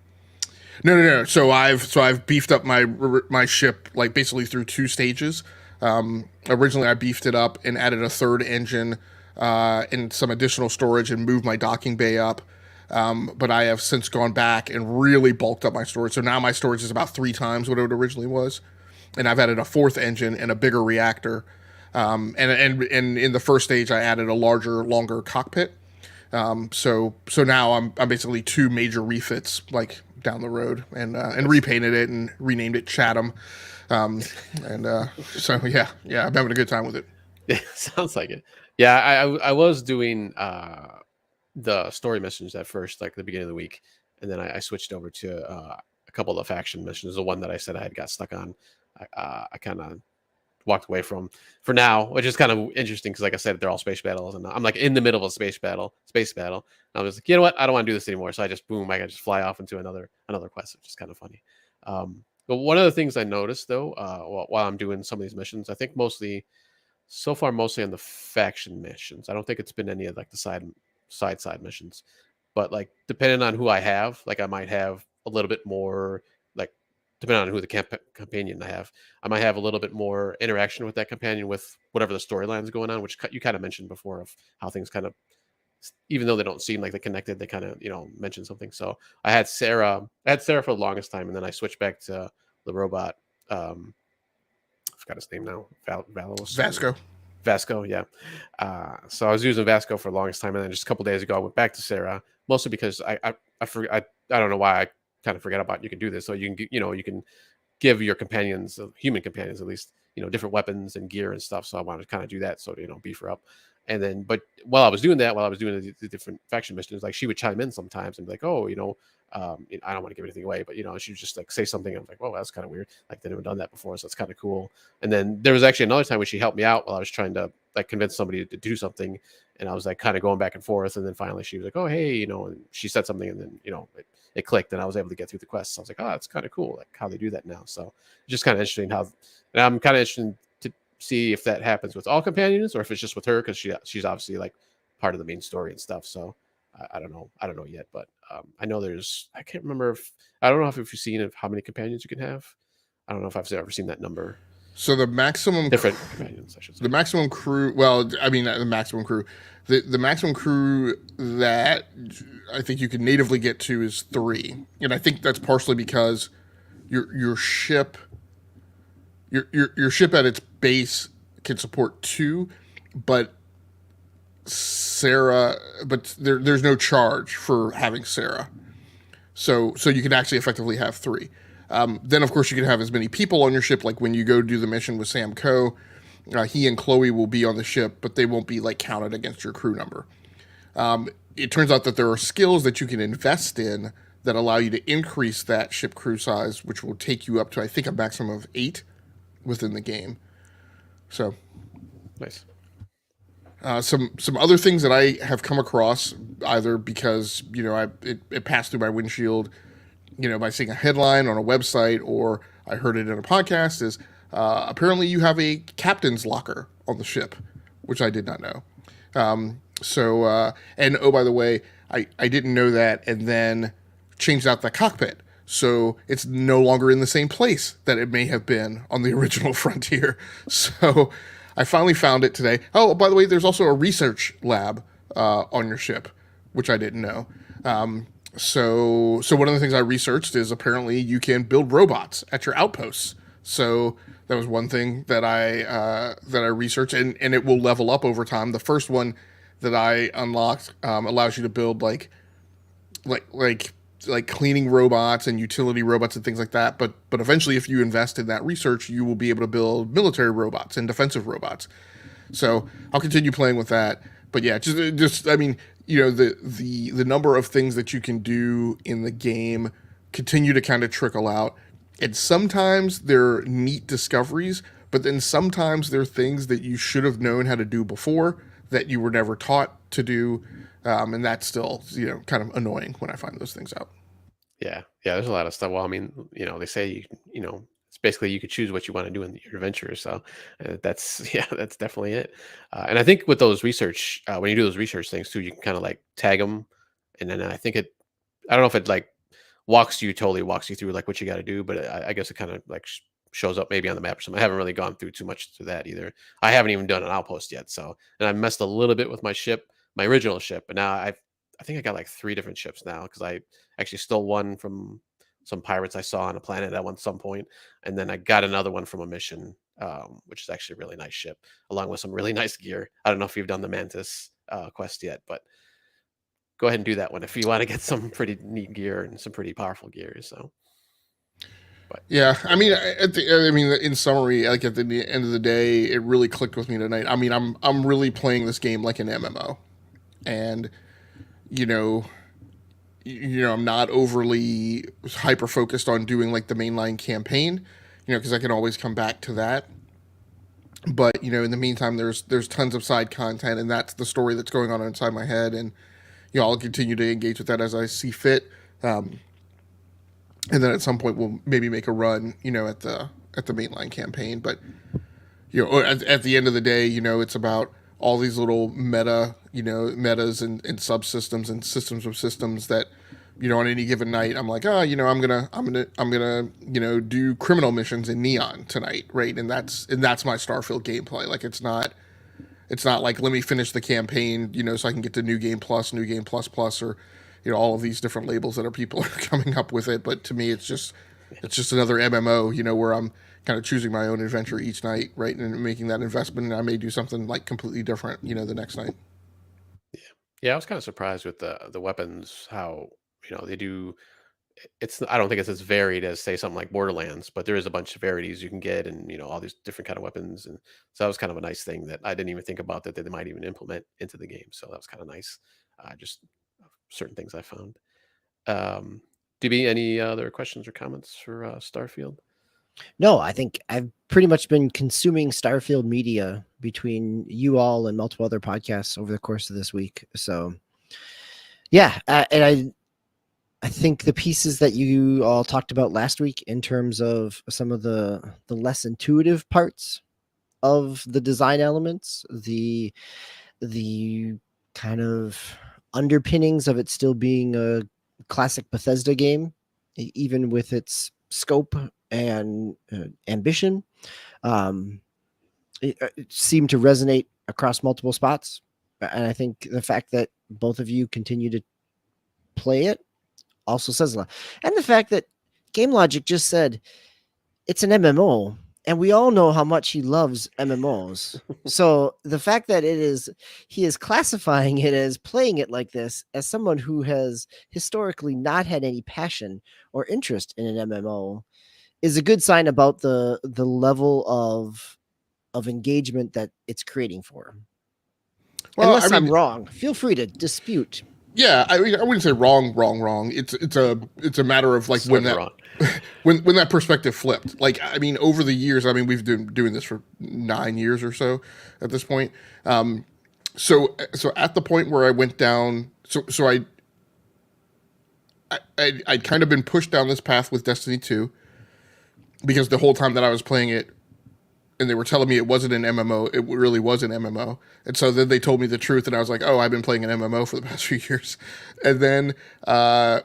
Speaker 3: No. So I've beefed up my ship, like, basically through two stages. Originally I beefed it up and added a third engine and some additional storage and moved my docking bay up. But I have since gone back and really bulked up my storage. So now my storage is about 3 times what it originally was. And I've added a fourth engine and a bigger reactor. And in the first stage I added a larger, longer cockpit. So now I'm basically 2 major refits, like, down the road, and repainted it and renamed it Chatham. So yeah, I'm having a good time with it.
Speaker 1: Yeah, sounds like it. Yeah, I was doing the story missions at first, like the beginning of the week, and then I switched over to a couple of the faction missions. The one that I said I had got stuck on, I kind of walked away from for now, which is kind of interesting because, like I said, they're all space battles, and I'm like in the middle of a space battle. And I'm just like, you know what? I don't want to do this anymore. So I can just fly off into another quest, which is kind of funny. But one of the things I noticed, though, while I'm doing some of these missions, I think mostly So far, mostly on the faction missions. I don't think it's been any of like the side missions, but like depending on who I have, like I might have a little bit more like depending on who the companion I have, I might have a little bit more interaction with that companion with whatever the storyline's going on, which you kind of mentioned before of how things kind of, even though they don't seem like they're connected, they kind of mention something. So I had Sarah for the longest time, and then I switched back to the robot. I forgot his name now. Valos.
Speaker 3: Vasco.
Speaker 1: Vasco, yeah. So I was using Vasco for the longest time, and then just a couple days ago, I went back to Sarah, mostly because I don't know why I kind of forget about you can do this. So you can you can give your companions, human companions at least, different weapons and gear and stuff. So I wanted to kind of do that, so to beef her up. And then, but while I was doing that, while I was doing the different faction missions, like she would chime in sometimes and be like, "Oh, I don't want to give anything away, but she would just like say something. I'm like, "Well, that's kind of weird. Like they never done that before, so it's kind of cool." And then there was actually another time when she helped me out while I was trying to like convince somebody to do something, and I was like kind of going back and forth. And then finally, she was like, "Oh, hey," and she said something, and then it clicked, and I was able to get through the quest. So I was like, "Oh, that's kind of cool, like how they do that now." So it's just kind of interesting how, and I'm kind of interested to see if that happens with all companions or if it's just with her because she's obviously like part of the main story and stuff. So I don't know. I don't know yet, but I know I can't remember I don't know if you've seen how many companions you can have. I don't know if I've ever seen that number.
Speaker 3: So the maximum
Speaker 1: Different companions, I should say.
Speaker 3: The maximum crew. Well, I mean the maximum crew. The maximum crew that I think you can natively get to is 3, and I think that's partially because your ship your ship at its base can support 2, but there's no charge for having Sarah. So you can actually effectively have 3. Then of course you can have as many people on your ship. Like when you go do the mission with Sam Coe, he and Chloe will be on the ship, but they won't be like counted against your crew number. It turns out that there are skills that you can invest in that allow you to increase that ship crew size, which will take you up to I think a maximum of 8 within the game. So
Speaker 1: Nice.
Speaker 3: Some other things that I have come across either because it passed through my windshield, by seeing a headline on a website or I heard it in a podcast is apparently you have a captain's locker on the ship, which I did not know. And oh, by the way, I didn't know that, and then changed out the cockpit. So it's no longer in the same place that it may have been on the original Frontier. So I finally found it today. Oh, by the way, there's also a research lab on your ship, which I didn't know. So one of the things I researched is apparently you can build robots at your outposts. So that was one thing that I researched, and it will level up over time. The first one that I unlocked allows you to build like cleaning robots and utility robots and things like that. But eventually, if you invest in that research, you will be able to build military robots and defensive robots. So I'll continue playing with that. But yeah, just I mean, the number of things that you can do in the game continue to kind of trickle out. And sometimes they're neat discoveries, but then sometimes they're things that you should have known how to do before that you were never taught to do. And that's still, kind of annoying when I find those things out.
Speaker 1: Yeah, there's a lot of stuff. Well, I mean, they say, it's basically you could choose what you want to do in your adventure. So that's definitely it. And I think with those research, when you do those research things too, you can kind of like tag them, and then I don't know if it like totally walks you through like what you got to do, but I guess it kind of like shows up maybe on the map or something. I haven't really gone through too much to that either. I haven't even done an outpost yet. So, and I messed a little bit with my original ship, but now I think I got like 3 different ships now because I actually stole one from some pirates I saw on a planet at some point, and then I got another one from a mission, which is actually a really nice ship, along with some really nice gear. I don't know if you've done the Mantis quest yet, but go ahead and do that one if you want to get some pretty neat gear and some pretty powerful gear. So,
Speaker 3: but yeah, I mean, in summary, like at the end of the day, it really clicked with me tonight. I mean, I'm really playing this game like an MMO, and I'm not overly hyper focused on doing like the mainline campaign, because I can always come back to that. But in the meantime, there's tons of side content, and that's the story that's going on inside my head, and I'll continue to engage with that as I see fit. And then at some point we'll maybe make a run, at the mainline campaign. But Or at the end of the day, it's about all these little metas and subsystems and systems of systems that, on any given night, I'm like, oh, I'm gonna do criminal missions in Neon tonight, right? And that's my Starfield gameplay. Like, it's not like, let me finish the campaign, so I can get to New Game Plus, New Game Plus Plus, or all of these different labels that people are coming up with it. But to me, it's just another MMO, where I'm kind of choosing my own adventure each night, right, and making that investment. And I may do something like completely different, the next night.
Speaker 1: Yeah, I was kind of surprised with the weapons, how they do. It's I don't think it's as varied as say something like Borderlands, but there is a bunch of varieties you can get, and all these different kind of weapons, and so that was kind of a nice thing that I didn't even think about that they might even implement into the game. So that was kind of nice. Just certain things I found. Do you be any other questions or comments for Starfield?
Speaker 2: No, I think I've pretty much been consuming Starfield media between you all and multiple other podcasts over the course of this week. So, yeah, and I think the pieces that you all talked about last week in terms of some of the less intuitive parts of the design elements, the kind of underpinnings of it still being a classic Bethesda game, even with its scope and ambition, it seemed to resonate across multiple spots. And I think the fact that both of you continue to play it also says a lot. And the fact that Game Logic just said it's an MMO, and we all know how much he loves MMOs. So the fact that he is classifying it as playing it like this, as someone who has historically not had any passion or interest in an MMO, is a good sign about the level of engagement that it's creating for him.
Speaker 3: Well,
Speaker 2: Unless I'm wrong, feel free to dispute.
Speaker 3: Yeah, I wouldn't say wrong. It's a matter of like when
Speaker 1: Sort of
Speaker 3: that
Speaker 1: wrong.
Speaker 3: when that perspective flipped. Like, over the years, we've been doing this for 9 years or so at this point. So at the point where I went down, I'd kind of been pushed down this path with Destiny 2, because the whole time that I was playing it, and they were telling me it wasn't an MMO, it really was an MMO. And so then they told me the truth, and I was like, oh, I've been playing an MMO for the past few years. And then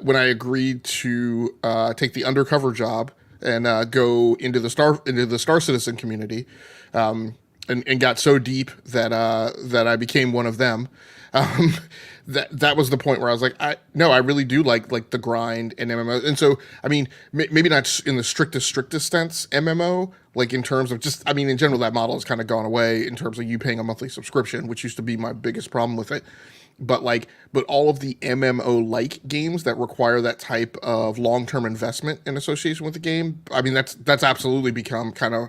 Speaker 3: when I agreed to take the undercover job and go into the Star Citizen community, and got so deep that I became one of them. Um, that was the point where I was like, I really do like the grind and MMO. And so, maybe not in the strictest sense MMO, like in terms of just, in general, that model has kind of gone away in terms of you paying a monthly subscription, which used to be my biggest problem with it. But all of the MMO like games that require that type of long-term investment in association with the game, that's absolutely become kind of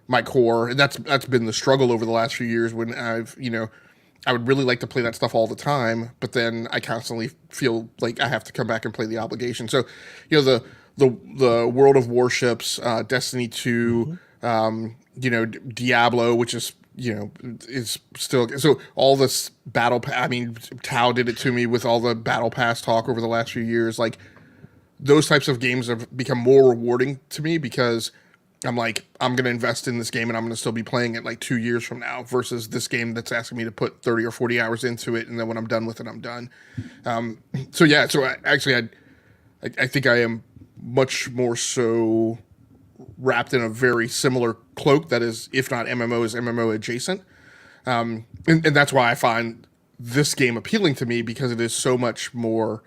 Speaker 3: my core. And that's been the struggle over the last few years, when I would really like to play that stuff all the time, but then I constantly feel like I have to come back and play the obligation. So, the World of Warships, Destiny 2, Diablo, which is is still, so all this battle. Tao did it to me with all the battle pass talk over the last few years. Like, those types of games have become more rewarding to me, because I'm like, I'm going to invest in this game and I'm going to still be playing it like 2 years from now, versus this game that's asking me to put 30 or 40 hours into it. And then when I'm done with it, I'm done. I think I am much more so wrapped in a very similar cloak that is, if not MMO, is MMO adjacent. And that's why I find this game appealing to me, because it is so much more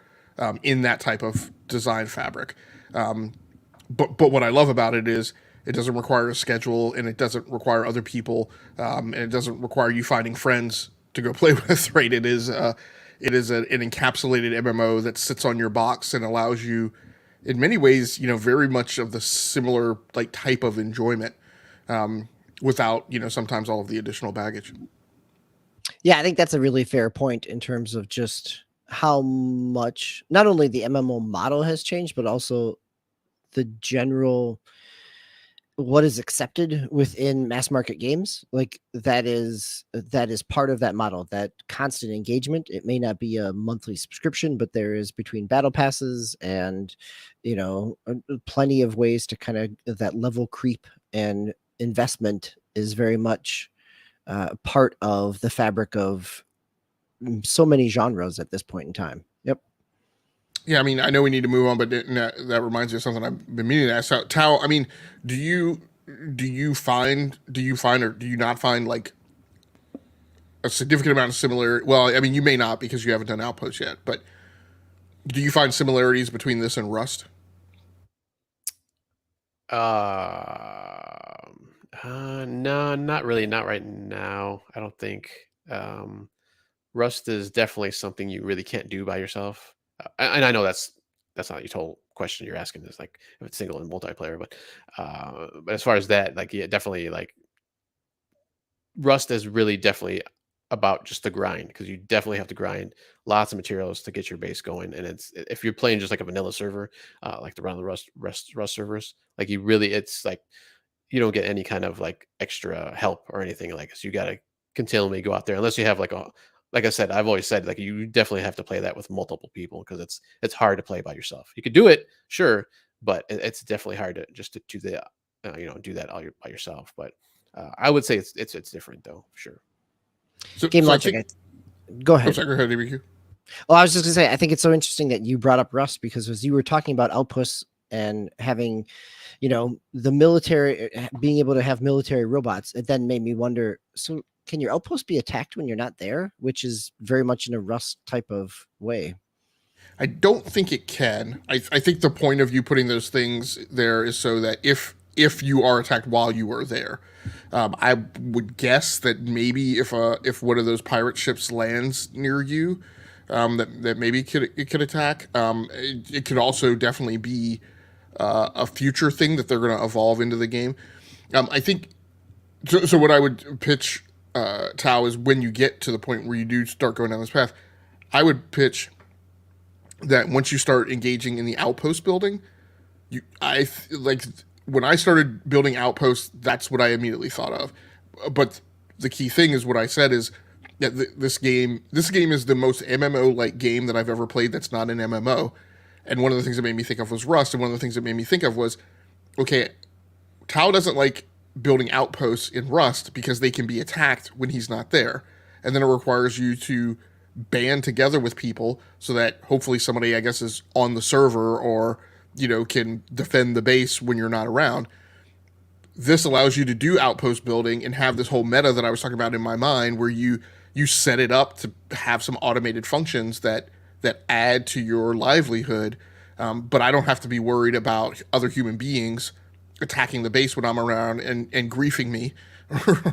Speaker 3: in that type of design fabric. But what I love about it is, it doesn't require a schedule, and it doesn't require other people, and it doesn't require you finding friends to go play with. Right? It is an encapsulated MMO that sits on your box and allows you, in many ways, very much of the similar like type of enjoyment, without sometimes all of the additional baggage.
Speaker 2: Yeah, I think that's a really fair point in terms of just how much not only the MMO model has changed, but also the general what is accepted within mass market games. Like, that is part of that model, that constant engagement. It may not be a monthly subscription, but there is, between battle passes and plenty of ways to kind of that level creep and investment is very much part of the fabric of so many genres at this point in time. Yep.
Speaker 3: Yeah, I mean, I know we need to move on, but that reminds me of something I've been meaning to ask. So, Tao, I mean, do you or do you not find like a significant amount of similarity? Well, I mean, you may not because you haven't done Outpost yet, but do you find similarities between this and Rust?
Speaker 1: No, not really, not right now. I don't think. Rust is definitely something you really can't do by yourself. And I know that's not your whole question you're asking is like if it's single and multiplayer, but as far as that, like yeah, definitely like Rust is really definitely about just the grind because you definitely have to grind lots of materials to get your base going. And it's if you're playing just like a vanilla server, like the run of the Rust servers, like you really it's like you don't get any kind of like extra help or anything like this. You got to continually go out there unless you have like I said, I've always said like you definitely have to play that with multiple people because it's hard to play by yourself. You could do it, sure, but it's definitely hard to just to do that, do that by yourself. But I would say it's different though, for sure.
Speaker 2: Game
Speaker 3: So I
Speaker 2: Logic.
Speaker 3: think.
Speaker 2: Go
Speaker 3: I'm
Speaker 2: ahead.
Speaker 3: sorry. Go ahead, DBQ.
Speaker 2: Well, I was just gonna say, I think it's so interesting that you brought up Rust because as you were talking about outposts and having, the military being able to have military robots, it then made me wonder. So, can your outpost be attacked when you're not there? Which is very much in a Rust type of way.
Speaker 3: I don't think it can. I think the point of you putting those things there is so that if you are attacked while you are there, I would guess that maybe if one of those pirate ships lands near you, that maybe it could attack. It could also definitely be a future thing that they're going to evolve into the game. I think so. So what I would pitch Tao is when you get to the point where you do start going down this path, I would pitch that once you start engaging in the outpost building, like when I started building outposts, that's what I immediately thought of. But the key thing is what I said is that this game is the most MMO like game that I've ever played. That's not an MMO. And one of the things that made me think of was Rust, and one of the things that made me think of was, okay, Tao doesn't like building outposts in Rust because they can be attacked when he's not there, and then it requires you to band together with people so that hopefully somebody, I guess, is on the server or can defend the base when you're not around. This allows you to do outpost building and have this whole meta that I was talking about in my mind, where you set it up to have some automated functions that add to your livelihood. But I don't have to be worried about other human beings attacking the base when I'm around and griefing me,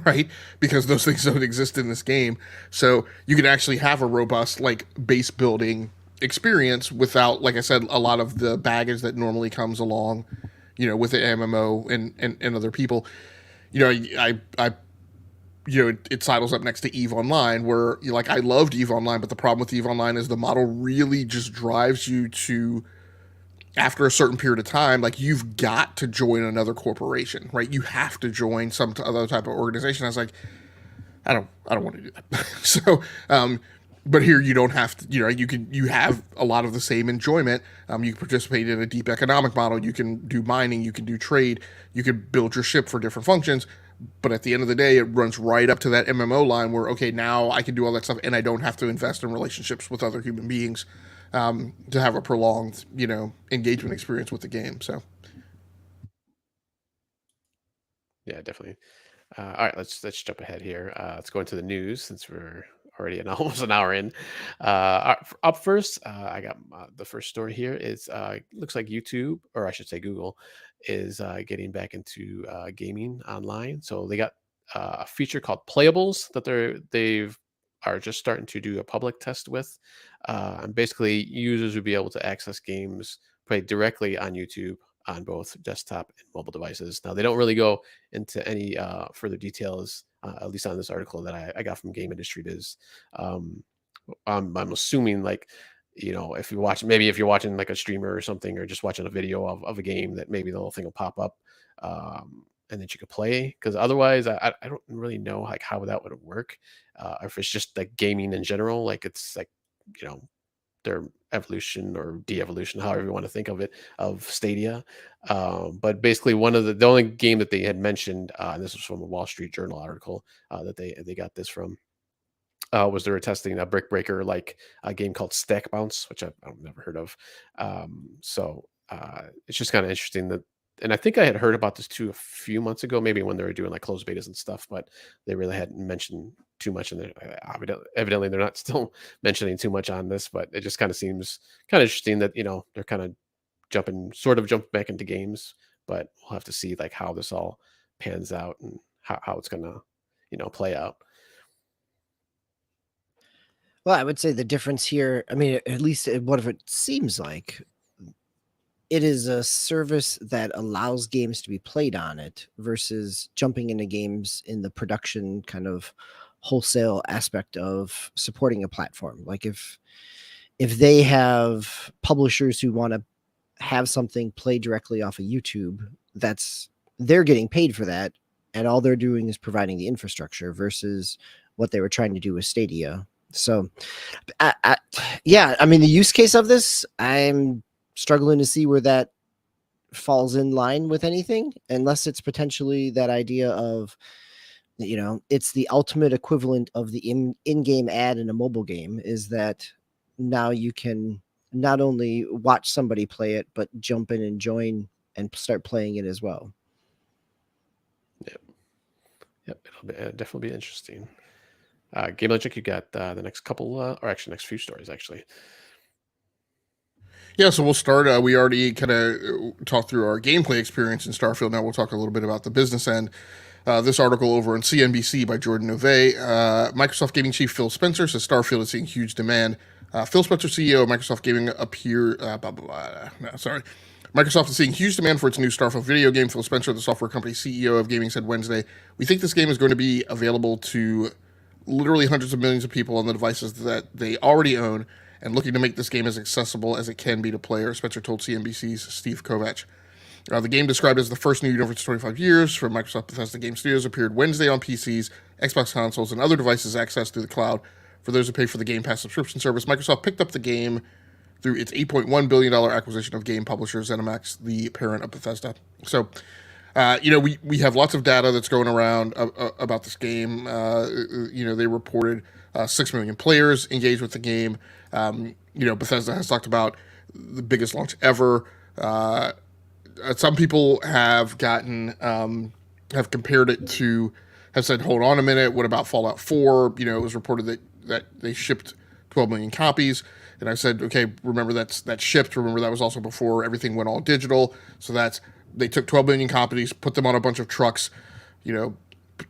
Speaker 3: right? Because those things don't exist in this game. So you can actually have a robust like base building experience without, like I said, a lot of the baggage that normally comes along, with the MMO and other people. It sidles up next to EVE Online, where like I loved EVE Online, but the problem with EVE Online is the model really just drives you to, after a certain period of time, like you've got to join another corporation, right? You have to join some other type of organization. I was like, I don't want to do that. So, but here you don't have to. You have a lot of the same enjoyment. You can participate in a deep economic model. You can do mining. You can do trade. You can build your ship for different functions. But at the end of the day, it runs right up to that MMO line where, okay, now I can do all that stuff and I don't have to invest in relationships with other human beings to have a prolonged, engagement experience with the game. So,
Speaker 1: Yeah, definitely. All right, let's jump ahead here. Let's go into the news since we're already almost an hour in. Up first, I got the first story here. Is looks like YouTube, or I should say Google, is getting back into gaming online. So they got a feature called Playables that they've are just starting to do a public test with, and basically users will be able to access games played directly on YouTube on both desktop and mobile devices. Now they don't really go into any further details, at least on this article that I got from Game Industry Biz. Um, I'm assuming like, if you're watching, maybe if you're watching like a streamer or something, or just watching a video of a game, that maybe the whole thing will pop up, and that you could play. Because otherwise, I don't really know like how that would work, or if it's just like gaming in general, like it's like, you know, their evolution or de-evolution, however you want to think of it, of Stadia. But basically, one of the only game that they had mentioned, and this was from a Wall Street Journal article that they got this from, was they were testing a brick breaker like a game called Stack Bounce, which I've never heard of. So it's just kind of interesting that, and I think I had heard about this too a few months ago, maybe when they were doing like closed betas and stuff, but they really hadn't mentioned too much. And evidently they're not still mentioning too much on this, but it just kind of seems kind of interesting that they're kind of sort of jump back into games, but we'll have to see like how this all pans out and how it's gonna play out.
Speaker 2: Well, I would say the difference here, I mean, at least what it seems like, it is a service that allows games to be played on it versus jumping into games in the production kind of wholesale aspect of supporting a platform. Like if they have publishers who want to have something play directly off of YouTube, they're getting paid for that, and all they're doing is providing the infrastructure versus what they were trying to do with Stadia. So, yeah, I mean, the use case of this, I'm struggling to see where that falls in line with anything, unless it's potentially that idea of, it's the ultimate equivalent of the in-game ad in a mobile game, is that now you can not only watch somebody play it, but jump in and join and start playing it as well.
Speaker 1: Yep, it'll definitely be interesting. Game Logic, you got the next couple, or actually next few stories, actually.
Speaker 3: Yeah, so we'll start. We already kind of talked through our gameplay experience in Starfield. Now we'll talk a little bit about the business end. This article over on CNBC by Jordan Nove. Microsoft Gaming Chief Phil Spencer says Starfield is seeing huge demand. Phil Spencer, CEO of Microsoft Gaming, Microsoft is seeing huge demand for its new Starfield video game. Phil Spencer, the software company CEO of gaming, said Wednesday, "We think this game is going to be available to literally hundreds of millions of people on the devices that they already own, and looking to make this game as accessible as it can be to players," Spencer told CNBC's Steve Kovacs. The game, described as the first new universe in 25 years from Microsoft Bethesda-game studios, appeared Wednesday on PCs, Xbox consoles, and other devices accessed through the cloud for those who pay for the Game Pass subscription service. Microsoft picked up the game through its $8.1 billion acquisition of game publisher ZeniMax, the parent of Bethesda. So, we have lots of data that's going around about this game. They reported 6 million players engaged with the game. Bethesda has talked about the biggest launch ever. Some people have have compared it to, have said, hold on a minute, what about Fallout 4? It was reported that they shipped 12 million copies. And I said, okay, remember that's shipped. Remember that was also before everything went all digital. So they took 12 million copies, put them on a bunch of trucks,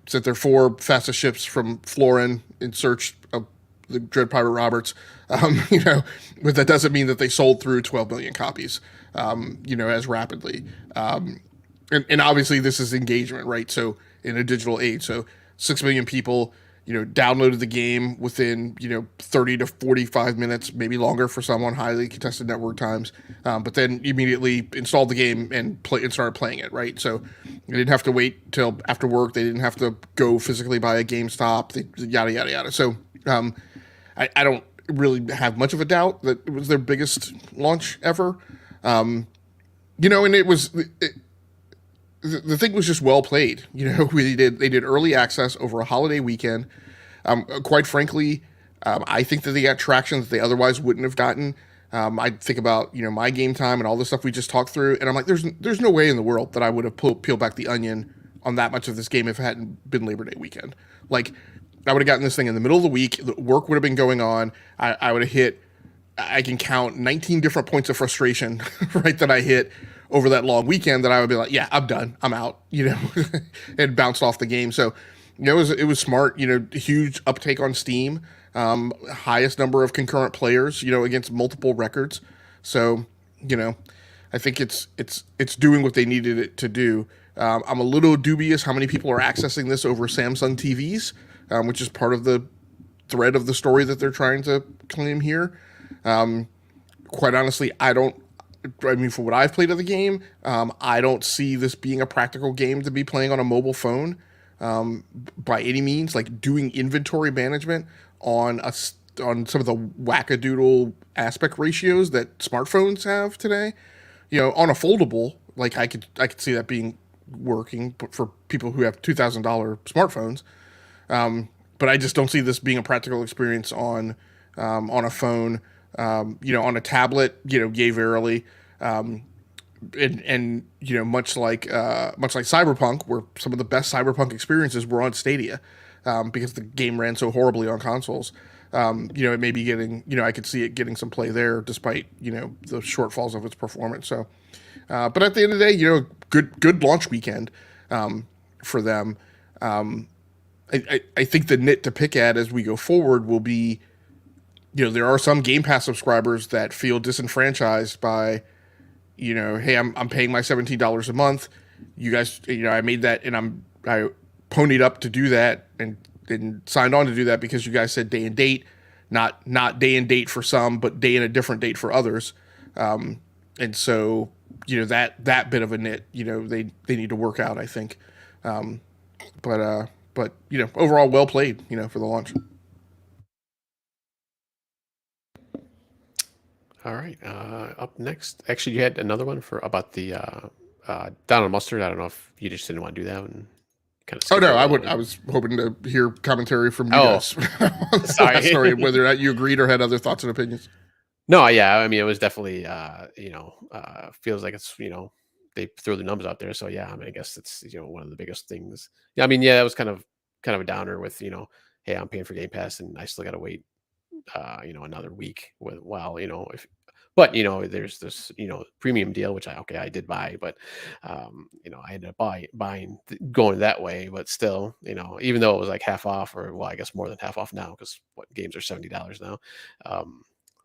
Speaker 3: sent their 4 fastest ships from Florin in search of the Dread Pirate Roberts. But that doesn't mean that they sold through 12 million copies, as rapidly. And obviously this is engagement, right? So in a digital age, so 6 million people, downloaded the game within, 30 to 45 minutes, maybe longer for some on highly contested network times. But then immediately installed the game and started playing it, right? So they didn't have to wait till after work. They didn't have to go physically buy a GameStop, yada, yada, yada. So I don't really have much of a doubt that it was their biggest launch ever. And it was... The thing was just well played. They did early access over a holiday weekend. Quite frankly, I think that they got traction that they otherwise wouldn't have gotten. I think about my game time and all the stuff we just talked through, and I'm like, there's no way in the world that I would have peeled back the onion on that much of this game if it hadn't been Labor Day weekend. Like, I would have gotten this thing in the middle of the week. The work would have been going on. I would have hit. I can count 19 different points of frustration, right, that I hit over that long weekend, that I would be like, yeah, I'm done, I'm out, and bounced off the game. So, it was smart, huge uptake on Steam, highest number of concurrent players, against multiple records. So, I think it's doing what they needed it to do. I'm a little dubious how many people are accessing this over Samsung TVs, which is part of the thread of the story that they're trying to claim here. Quite honestly, for what I've played of the game, I don't see this being a practical game to be playing on a mobile phone by any means. Like, doing inventory management on some of the wackadoodle aspect ratios that smartphones have today. On a foldable, like I could see that being working, but for people who have $2,000 smartphones. But I just don't see this being a practical experience on a phone. On a tablet, yay verily. And much like Cyberpunk, where some of the best Cyberpunk experiences were on Stadia, because the game ran so horribly on consoles. It may be getting, I could see it getting some play there, despite the shortfalls of its performance. So, but at the end of the day, good launch weekend for them. I think the nit to pick at as we go forward will be, there are some Game Pass subscribers that feel disenfranchised by, hey, I'm paying my $17 a month. You guys, I made that, and I ponied up to do that and signed on to do that because you guys said day and date, not day and date for some, but day and a different date for others. And so, that bit of a nit, they need to work out, I think. But overall, well played, for the launch.
Speaker 1: All right. Up next, actually, you had another one about the Donald Mustard. I don't know if you just didn't want to do that one. Kind of.
Speaker 3: Oh no, I was hoping to hear commentary from you guys on that story, whether or not you agreed or had other thoughts and opinions.
Speaker 1: No, yeah, I mean, it was definitely, feels like it's, they throw the numbers out there. So yeah, I mean, I guess it's, one of the biggest things. Yeah, I mean, yeah, it was kind of a downer with, hey, I'm paying for Game Pass and I still got to wait, another week but there's this, premium deal, which I did buy, but, I ended up buying going that way, but still, even though it was like half off or, well, I guess more than half off now, because what games are $70 now.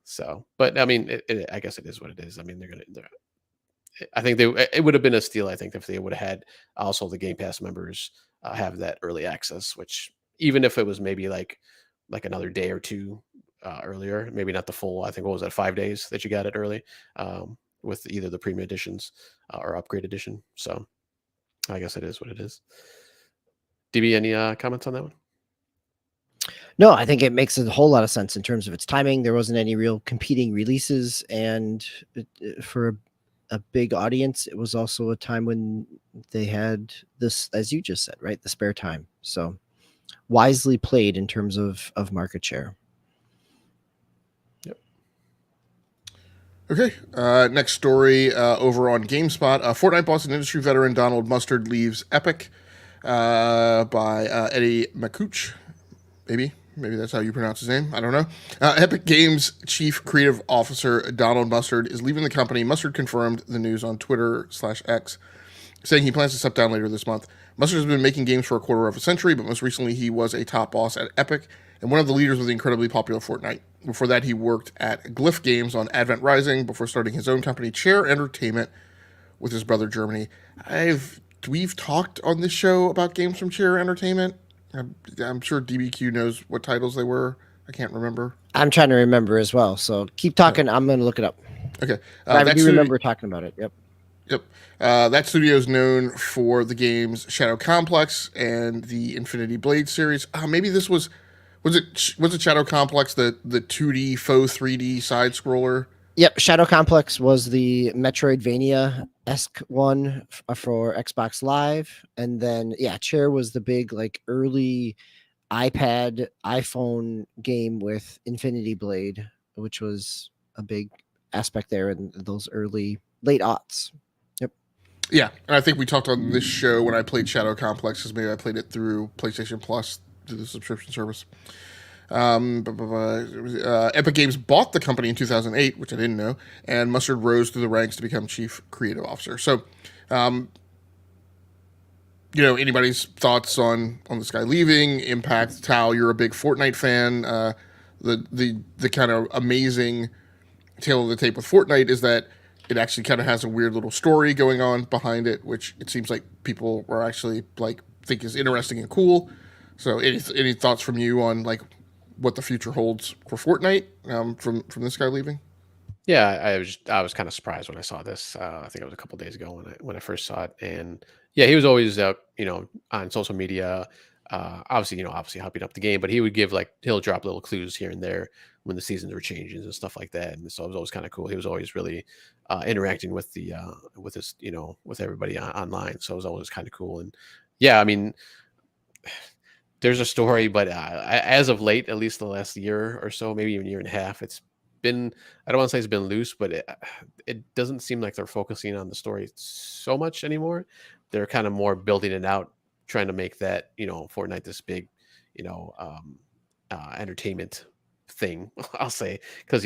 Speaker 1: So, but I mean, I guess it is what it is. I mean, I think it would have been a steal, I think, if they would have had also the Game Pass members have that early access, which even if it was maybe like another day or two earlier, maybe not the full, I think, what was that, 5 days that you got it early, with either the premium editions or upgrade edition. So I guess it is what it is. DB, any comments on that one?
Speaker 2: No, I think it makes a whole lot of sense in terms of its timing. There wasn't any real competing releases, and for a big audience, it was also a time when they had this, as you just said, right, the spare time. So wisely played in terms of market share.
Speaker 1: Yep.
Speaker 3: Okay, next story over on GameSpot. Fortnite boss and industry veteran Donald Mustard leaves Epic, by Eddie Makuch. Maybe that's how you pronounce his name. I don't know. Epic Games Chief Creative Officer Donald Mustard is leaving the company. Mustard confirmed the news on Twitter/X, saying he plans to step down later this month. Mustard has been making games for a quarter of a century, but most recently he was a top boss at Epic and one of the leaders of the incredibly popular Fortnite. Before that, he worked at Glyph Games on Advent Rising before starting his own company, Chair Entertainment, with his brother Germany. We've talked on this show about games from Chair Entertainment. I'm sure DBQ knows what titles they were. I can't remember.
Speaker 2: I'm trying to remember as well. So keep talking. I'm going to look it up.
Speaker 3: Okay.
Speaker 2: I do remember talking about it. Yep.
Speaker 3: That studio is known for the games Shadow Complex and the Infinity Blade series. Maybe this was it Shadow Complex, the 2D faux 3D side scroller?
Speaker 2: Yep, Shadow Complex was the Metroidvania-esque one for Xbox Live, and then Chair was the big early iPad, iPhone game with Infinity Blade, which was a big aspect there in those early late aughts. Yep.
Speaker 3: Yeah, and I think we talked on this show when I played Shadow Complex, because maybe I played it through PlayStation Plus through the subscription service. Epic Games bought the company in 2008, which I didn't know, and Mustard rose through the ranks to become chief creative officer. So, anybody's thoughts on this guy leaving? Impact? Tal, you're a big Fortnite fan. The kind of amazing tale of the tape with Fortnite is that it actually kind of has a weird little story going on behind it, which it seems like people were actually think is interesting and cool. So, any thoughts from you on what the future holds for Fortnite from this guy leaving?
Speaker 1: Yeah, I was kind of surprised when I saw this. I think it was a couple days ago when I first saw it, and yeah, he was always on social media, obviously hyping up the game, but he'll drop little clues here and there when the seasons were changing and stuff like that. And so it was always kind of cool. He was always really interacting with with his, with everybody online. So it was always kind of cool. And yeah, I mean, there's a story, but as of late, at least the last year or so, maybe even year and a half, it's been, I don't want to say it's been loose, but it doesn't seem like they're focusing on the story so much anymore. They're kind of more building it out, trying to make that, Fortnite this big, you know, um, entertainment thing, I'll say, because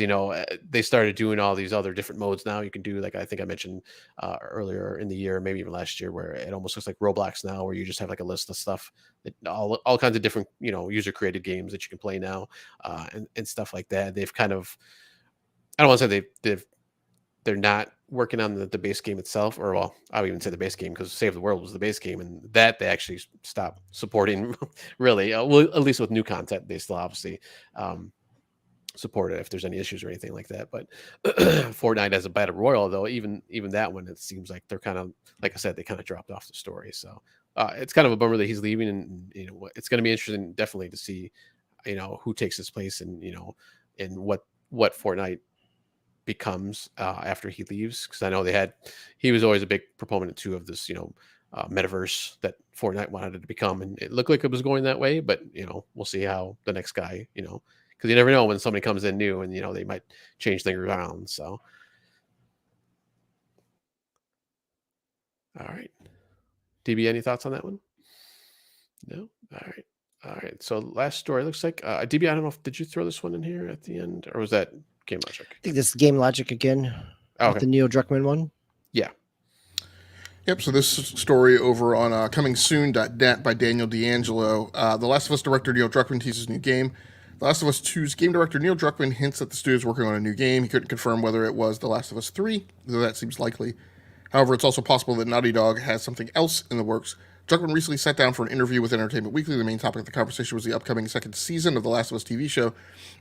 Speaker 1: they started doing all these other different modes now. You can do, like I think I mentioned earlier in the year, maybe even last year, where it almost looks like Roblox now, where you just have like a list of stuff that all kinds of different user created games that you can play now, and stuff like that. They've kind of, I don't want to say they're not working on the base game itself, or well, I would even say the base game, because Save the World was the base game, and that they actually stopped supporting really. Well, at least with new content, they still obviously support it if there's any issues or anything like that. But Fortnite as a battle royal, though, even that one, it seems like they're kind of, like I said, they kind of dropped off the story. So it's kind of a bummer that he's leaving, and it's going to be interesting, definitely, to see who takes his place, and and what Fortnite becomes after he leaves, because I know he was always a big proponent too of this metaverse that Fortnite wanted it to become, and it looked like it was going that way. But we'll see how the next guy, because you never know when somebody comes in new, and they might change things around. So all right, DB, any thoughts on that one? No. All right, so last story looks like DB, I don't know if, did you throw this one in here at the end, or was that Game Logic?
Speaker 2: I think this is Game Logic again.
Speaker 1: Oh,
Speaker 2: with
Speaker 1: okay.
Speaker 2: the Neil Druckmann one.
Speaker 1: Yeah.
Speaker 3: Yep, so this story over on comingsoon.net by Daniel D'Angelo. The Last of Us director Neil Druckmann teases new game. The Last of Us 2's game director Neil Druckmann hints that the studio is working on a new game. He couldn't confirm whether it was The Last of Us 3, though that seems likely. However, it's also possible that Naughty Dog has something else in the works. Druckmann recently sat down for an interview with Entertainment Weekly. The main topic of the conversation was the upcoming second season of The Last of Us TV show.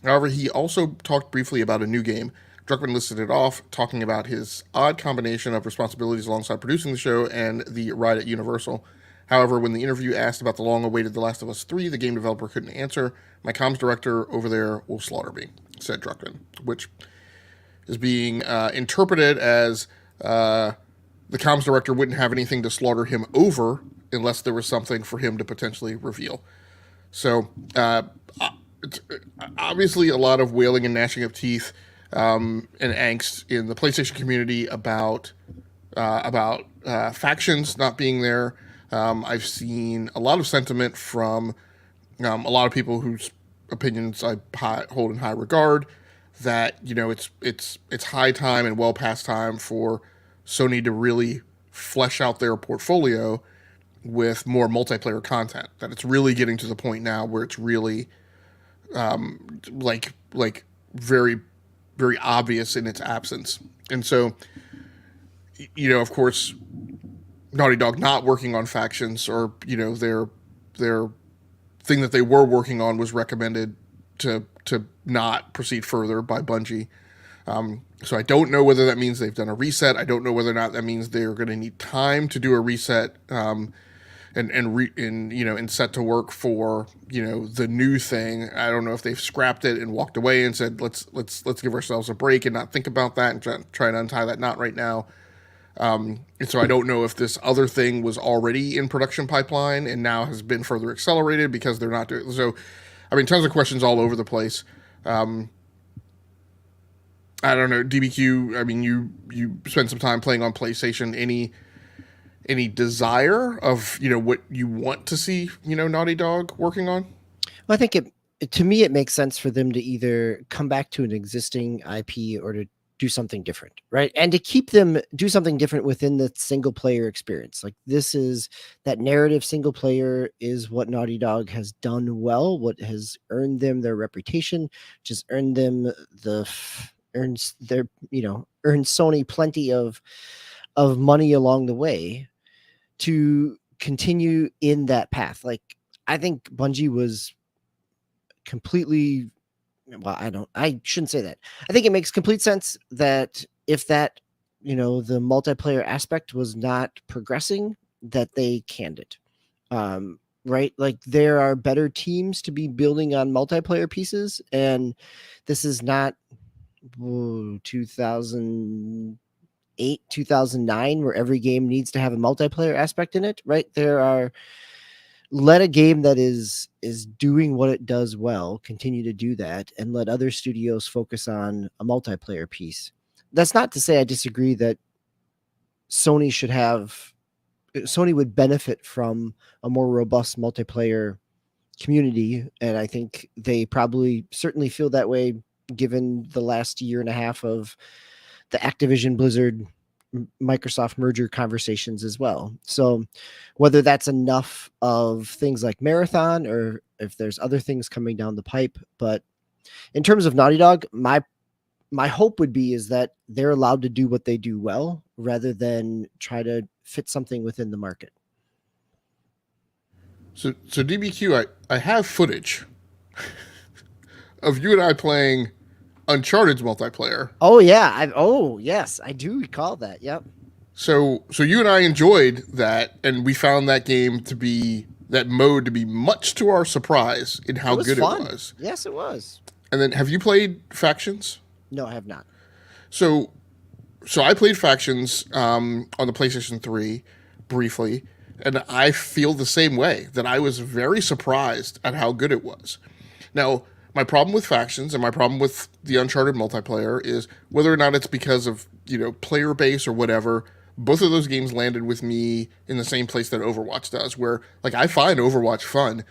Speaker 3: However, he also talked briefly about a new game. Druckmann listed it off, talking about his odd combination of responsibilities alongside producing the show and the ride at Universal. However, when the interview asked about the long-awaited The Last of Us 3, the game developer couldn't answer. My comms director over there will slaughter me, said Druckmann, which is being interpreted as the comms director wouldn't have anything to slaughter him over unless there was something for him to potentially reveal. So, it's obviously a lot of wailing and gnashing of teeth and angst in the PlayStation community about factions not being there. I've seen a lot of sentiment from a lot of people whose opinions I hold in high regard, that it's high time and well past time for Sony to really flesh out their portfolio with more multiplayer content. That it's really getting to the point now where it's really like very, very obvious in its absence. And so, of course, Naughty Dog not working on factions, or their thing that they were working on was recommended to not proceed further by Bungie. So I don't know whether that means they've done a reset. I don't know whether or not that means they're going to need time to do a reset, and set to work for the new thing. I don't know if they've scrapped it and walked away and said let's give ourselves a break and not think about that and try and untie that knot right now. And so I don't know if this other thing was already in production pipeline and now has been further accelerated because they're not doing so. I mean, tons of questions all over the place. I don't know, DBQ. I mean, you spent some time playing on PlayStation. Any desire of what you want to see Naughty Dog working on?
Speaker 2: Well, I think to me it makes sense for them to either come back to an existing IP or to do something different, right? And to keep them do something different within the single player experience. Like, this is that narrative single player is what Naughty Dog has done well, what has earned them their reputation, just earned them earned Sony plenty of money along the way to continue in that path. Like, I think Bungie was completely, well, I shouldn't say that. I think it makes complete sense that if that, the multiplayer aspect was not progressing, that they canned it. right? Like there are better teams to be building on multiplayer pieces, and this is not 2008, 2009, where every game needs to have a multiplayer aspect in it, right? Let a game that is doing what it does well continue to do that, and let other studios focus on a multiplayer piece. That's not to say I disagree that Sony would benefit from a more robust multiplayer community, and I think they probably certainly feel that way given the last year and a half of the Activision Blizzard Microsoft merger conversations as well. So whether that's enough of things like Marathon or if there's other things coming down the pipe, but in terms of Naughty Dog, my hope would be is that they're allowed to do what they do well rather than try to fit something within the market.
Speaker 3: So DBQ, I have footage of you and I playing Uncharted's multiplayer.
Speaker 2: Oh yeah, yes, I do recall that. Yep.
Speaker 3: So you and I enjoyed that, and we found that mode to be much to our surprise in how good
Speaker 2: fun.
Speaker 3: it was.
Speaker 2: Yes, it was.
Speaker 3: And then, have you played Factions?
Speaker 2: No, I have not.
Speaker 3: So I played Factions on the PlayStation 3 briefly, and I feel the same way, that I was very surprised at how good it was. Now, my problem with Factions and my problem with the Uncharted multiplayer is whether or not it's because of, player base or whatever, both of those games landed with me in the same place that Overwatch does, where, like, I find Overwatch fun,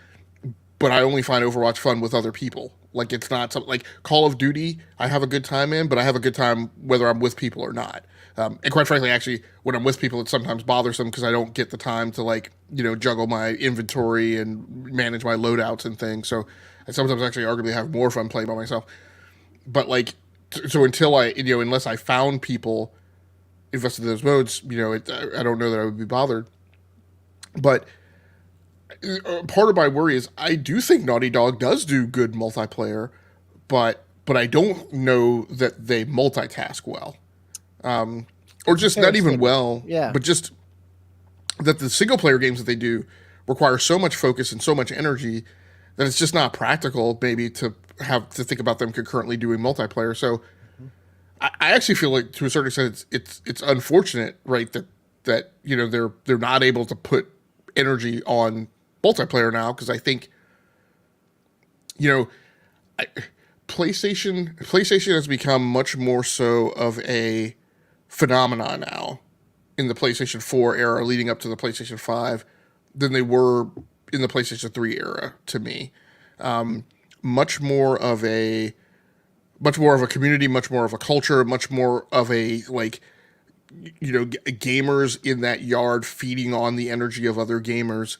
Speaker 3: but I only find Overwatch fun with other people. Like, it's not something like Call of Duty, I have a good time in, but I have a good time whether I'm with people or not. And quite frankly, actually, when I'm with people, it's sometimes bothersome because I don't get the time to, juggle my inventory and manage my loadouts and things. So I sometimes actually arguably have more fun playing by myself. But, so until unless I found people invested in those modes, I don't know that I would be bothered. But part of my worry is I do think Naughty Dog does do good multiplayer, but I don't know that they multitask well. Or just not even well, but just that the single player games that they do require so much focus and so much energy that it's just not practical maybe to have to think about them concurrently doing multiplayer. So I actually feel like to a certain extent it's unfortunate, right, that they're not able to put energy on multiplayer now, because I think PlayStation has become much more so of a phenomenon now in the PlayStation 4 era leading up to the PlayStation 5 than they were in the PlayStation 3 era to me. Much more of a community, much more of a culture, much more of a gamers in that yard feeding on the energy of other gamers.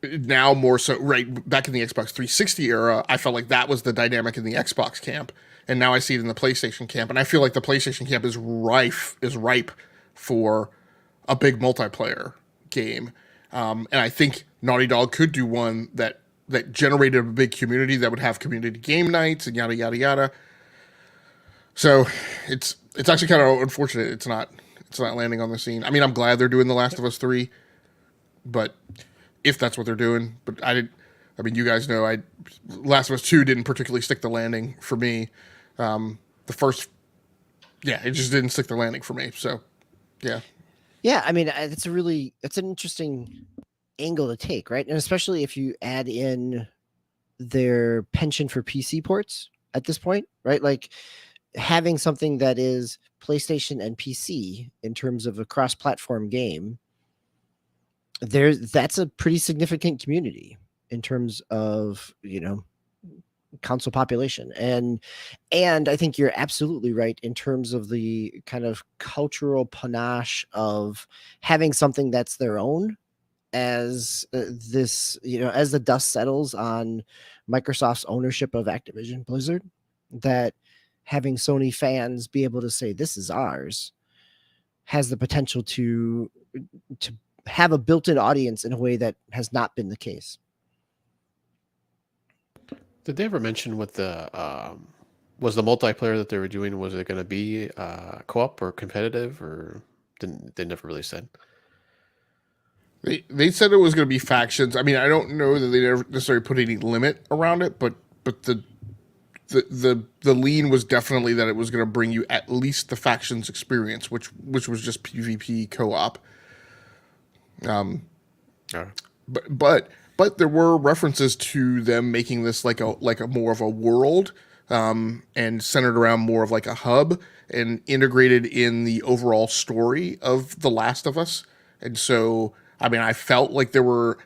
Speaker 3: Now more so, right, back in the Xbox 360 era, I felt like that was the dynamic in the Xbox camp, and now I see it in the PlayStation camp, and I feel like the PlayStation camp is ripe for a big multiplayer game, and I think Naughty Dog could do one that generated a big community that would have community game nights and yada yada yada. So it's actually kind of unfortunate it's not landing on the scene. I mean, I'm glad they're doing The Last of Us 3, but if that's what they're doing. But you guys know, Last of Us 2 didn't particularly stick the landing for me. The first, it just didn't stick the landing for me. So, yeah.
Speaker 2: Yeah, I mean, it's an interesting angle to take, right? And especially if you add in their penchant for PC ports at this point, right? Like having something that is PlayStation and PC in terms of a cross-platform game, that's a pretty significant community in terms of console population, and I think you're absolutely right in terms of the kind of cultural panache of having something that's their own as as the dust settles on Microsoft's ownership of Activision Blizzard, that having Sony fans be able to say this is ours has the potential to have a built-in audience in a way that has not been the case.
Speaker 1: Did they ever mention what the was the multiplayer that they were doing? Was it going to be co-op or competitive, or they never really said?
Speaker 3: They said it was going to be factions. I mean, I don't know that they never necessarily put any limit around it, but the lean was definitely that it was going to bring you at least the factions experience, which was just PvP co-op.
Speaker 1: Oh,
Speaker 3: But there were references to them making this like a more of a world, and centered around more of like a hub and integrated in the overall story of The Last of Us. And so, I mean, I felt like there were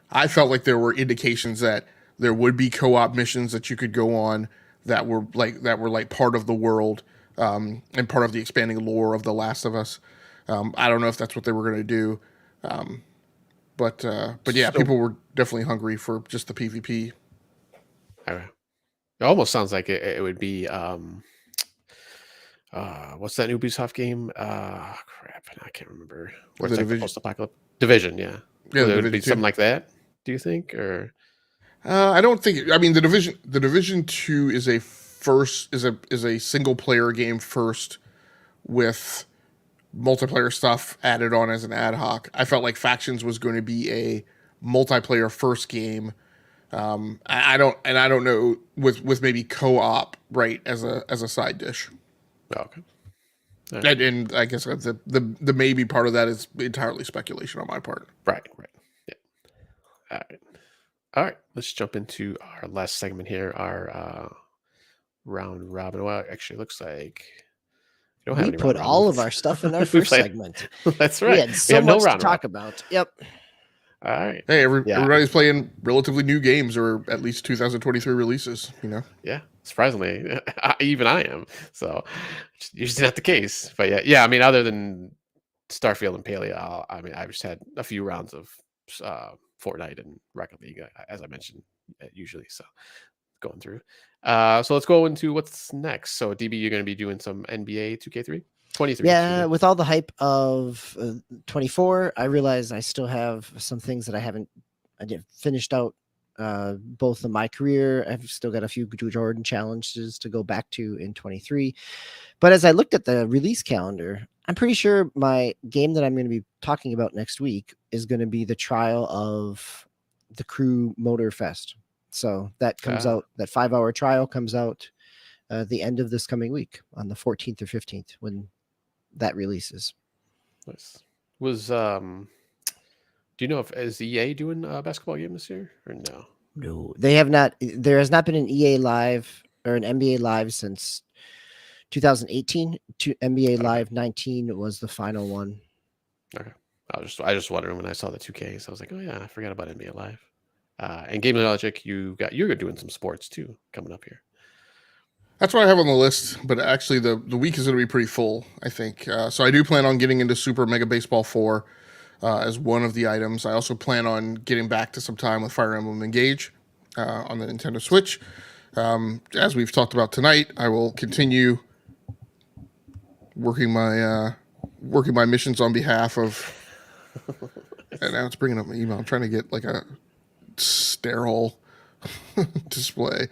Speaker 3: indications that there would be co-op missions that you could go on that were like part of the world, and part of the expanding lore of The Last of Us. I don't know if that's what they were going to do. But yeah,
Speaker 1: so
Speaker 3: people were definitely hungry for just the PvP.
Speaker 1: it almost sounds like it would be what's that Ubisoft game? Crap, I can't remember. Where
Speaker 3: The
Speaker 1: it's like the
Speaker 3: Division,
Speaker 1: post-apocalyptic Division, yeah.
Speaker 3: yeah,
Speaker 1: Would
Speaker 3: the
Speaker 1: it
Speaker 3: Division
Speaker 1: be
Speaker 3: Two.
Speaker 1: something like that? Do you think, or
Speaker 3: I don't think. I mean, the Division Two is a single player game first with multiplayer stuff added on as an ad hoc. I felt like Factions was going to be a multiplayer first game. I don't know with maybe co-op, right, as a side dish.
Speaker 1: oh, okay?
Speaker 3: And I guess the maybe part of that is entirely speculation on my part.
Speaker 1: Right, yeah. All right, all right. Let's jump into our last segment here. Our round robin. Well, actually, it looks like we don't have
Speaker 2: We
Speaker 1: any round
Speaker 2: put all of
Speaker 1: robins.
Speaker 2: our stuff in our
Speaker 1: We
Speaker 2: first
Speaker 1: played-
Speaker 2: segment.
Speaker 1: That's
Speaker 2: We
Speaker 1: right.
Speaker 2: had
Speaker 1: We
Speaker 2: so
Speaker 1: have no
Speaker 2: much to
Speaker 1: round
Speaker 2: talk
Speaker 1: robin.
Speaker 2: about. Yep.
Speaker 1: All right.
Speaker 3: Hey,
Speaker 2: Yeah.
Speaker 3: everybody's playing relatively new games, or at least 2023 releases.
Speaker 1: Yeah, surprisingly, even I am. So it's usually not the case. But yeah. I mean, other than Starfield and Palia, I mean, I've just had a few rounds of Fortnite and Rocket League, as I mentioned, usually. So going through. So let's go into what's next. So DB, you're going to be doing some NBA 2K3, 23.
Speaker 2: Yeah, with all the hype of 24, I realize I still have some things that I didn't finished out both in my career. I've still got a few Jordan challenges to go back to in 23. But as I looked at the release calendar, I'm pretty sure my game that I'm going to be talking about next week is going to be the trial of the Crew Motor Fest. So that comes out, that 5-hour trial comes out the end of this coming week on the 14th or 15th when that releases.
Speaker 1: Nice. Was do you know if is EA doing a basketball game this year or no?
Speaker 2: No, they have not. There has not been an EA Live or an NBA Live since 2018. NBA Live 19 was the final one.
Speaker 1: Okay. I was just wondering when I saw the 2K, so I was like, oh yeah, I forgot about NBA Live. And Game Logic, you're doing some sports too coming up here.
Speaker 3: That's what I have on the list, but actually the week is going to be pretty full, I think. So I do plan on getting into Super Mega Baseball 4 as one of the items. I also plan on getting back to some time with Fire Emblem Engage on the Nintendo Switch. As we've talked about tonight, I will continue working my missions on behalf of. And now it's bringing up my email. I'm trying to get like a sterile display.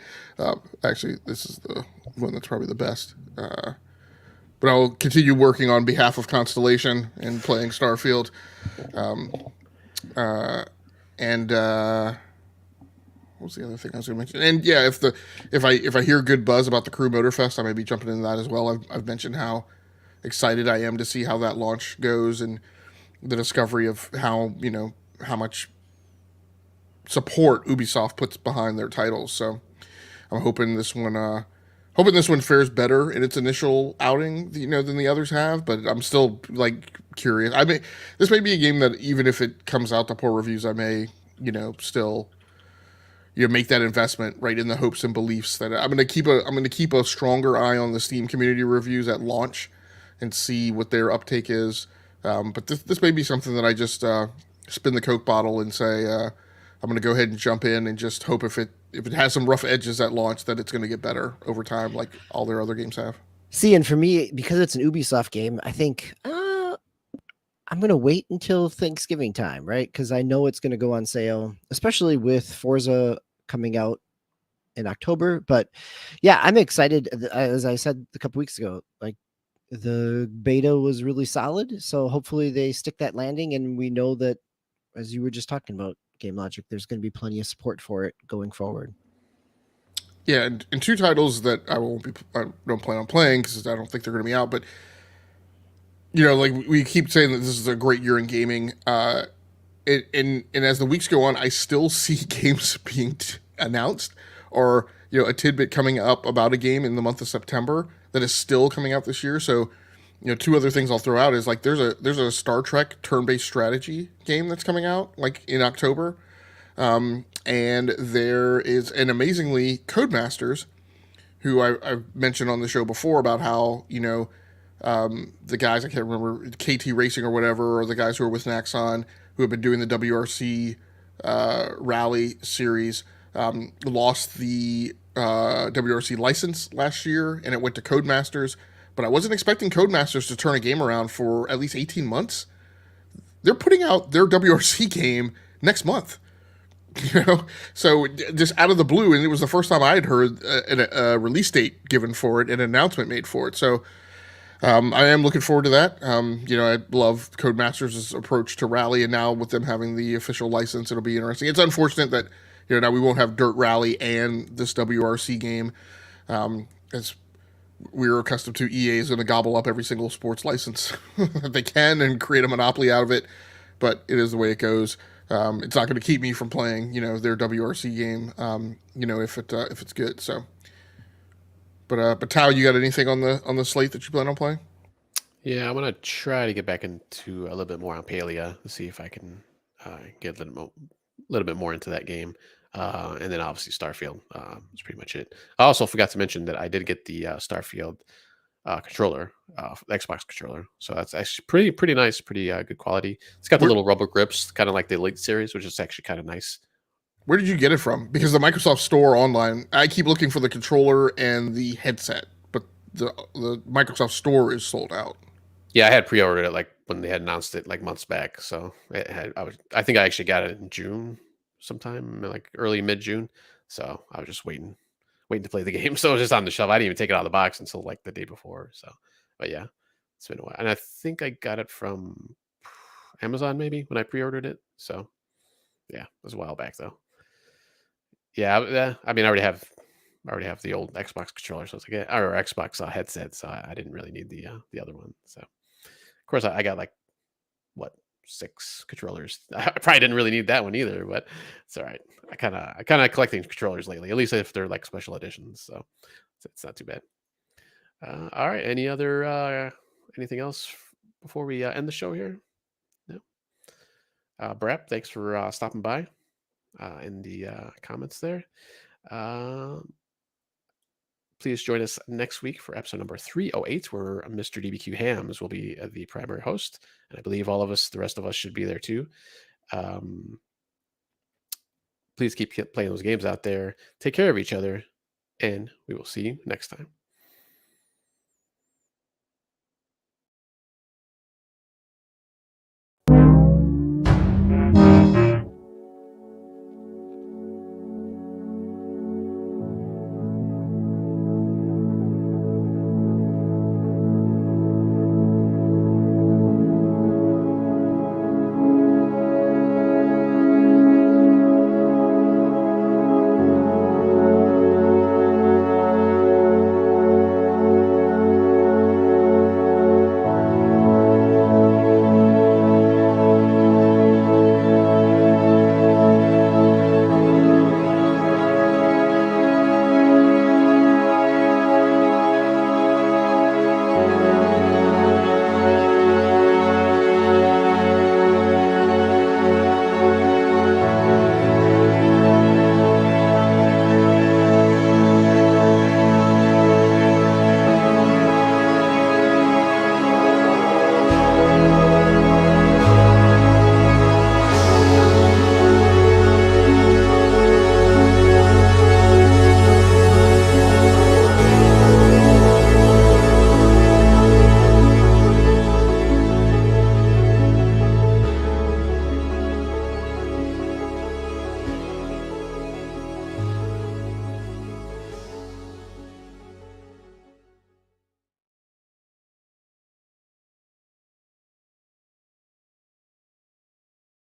Speaker 3: Actually, this is the one that's probably the best. But I'll continue working on behalf of Constellation and playing Starfield. And what was the other thing I was going to mention? And yeah, if I hear good buzz about the Crew Motorfest, I may be jumping into that as well. I've mentioned how excited I am to see how that launch goes and the discovery of how much support Ubisoft puts behind their titles. So I'm hoping this one fares better in its initial outing, than the others have. But I'm still like curious. I mean, this may be a game that even if it comes out to poor reviews, I may, still, make that investment right in the hopes and beliefs that I'm going to keep a stronger eye on the Steam community reviews at launch and see what their uptake is. But this may be something that I just spin the Coke bottle and say, I'm going to go ahead and jump in and just hope if it has some rough edges at launch that it's going to get better over time, like all their other games have.
Speaker 2: See, and for me, because it's an Ubisoft game, I think I'm going to wait until Thanksgiving time, right? Because I know it's going to go on sale, especially with Forza coming out in October. But yeah, I'm excited. As I said a couple weeks ago, like the beta was really solid. So hopefully they stick that landing and we know that as you were just talking about, Game Logic, there's going to be plenty of support for it going forward.
Speaker 3: Yeah, and two titles that I don't plan on playing because I don't think they're going to be out. But like we keep saying that this is a great year in gaming. And as the weeks go on, I still see games being announced, or a tidbit coming up about a game in the month of September that is still coming out this year. So, two other things I'll throw out is like there's a Star Trek turn-based strategy game that's coming out like in October, and there is an amazingly Codemasters, who I've mentioned on the show before about how the guys, I can't remember, KT Racing or whatever, or the guys who are with Naxon, who have been doing the WRC rally series, lost the WRC license last year, and it went to Codemasters. But I wasn't expecting Codemasters to turn a game around for at least 18 months. They're putting out their WRC game next month. So just out of the blue, and it was the first time I had heard a release date given for it, an announcement made for it. So I am looking forward to that. I love Codemasters' approach to Rally, and now with them having the official license, it'll be interesting. It's unfortunate that now we won't have Dirt Rally and this WRC game, as we're accustomed to. EA is going to gobble up every single sports license that they can and create a monopoly out of it. But it is the way it goes. It's not going to keep me from playing, their WRC game, if it's good. So. But Tao, you got anything on the slate that you plan on playing?
Speaker 1: Yeah, I'm gonna try to get back into a little bit more on Palia to see if I can get a little bit more into that game, and then obviously Starfield. That's pretty much it. I also forgot to mention that I did get the Starfield controller, the Xbox controller. So that's actually pretty nice, pretty good quality. It's got the little rubber grips, kind of like the Elite series, which is actually kind of nice.
Speaker 3: Where did you get it from? Because the Microsoft Store online, I keep looking for the controller and the headset, but the Microsoft Store is sold out.
Speaker 1: Yeah, I had pre-ordered it like when they had announced it like months back. So I think I actually got it in June, sometime like early mid-June. So I was just waiting to play the game. So it was just on the shelf. I didn't even take it out of the box until like the day before. So, but yeah, it's been a while, and I think I got it from Amazon maybe when I pre-ordered it. So yeah, it was a while back though. Yeah, I mean, I already have the old Xbox controller, so it's like or Xbox headset, so I didn't really need the other one. So of course I got like what 6 controllers. I probably didn't really need that one either, but it's all right. I kind of collecting controllers lately, at least if they're like special editions. So it's not too bad. All right, any other anything else before we end the show here? No. Brap, thanks for stopping by in the comments there. Please join us next week for episode number 308, where Mr. DBQ Hams will be the primary host. And I believe the rest of us should be there too. Please keep playing those games out there. Take care of each other, and we will see you next time.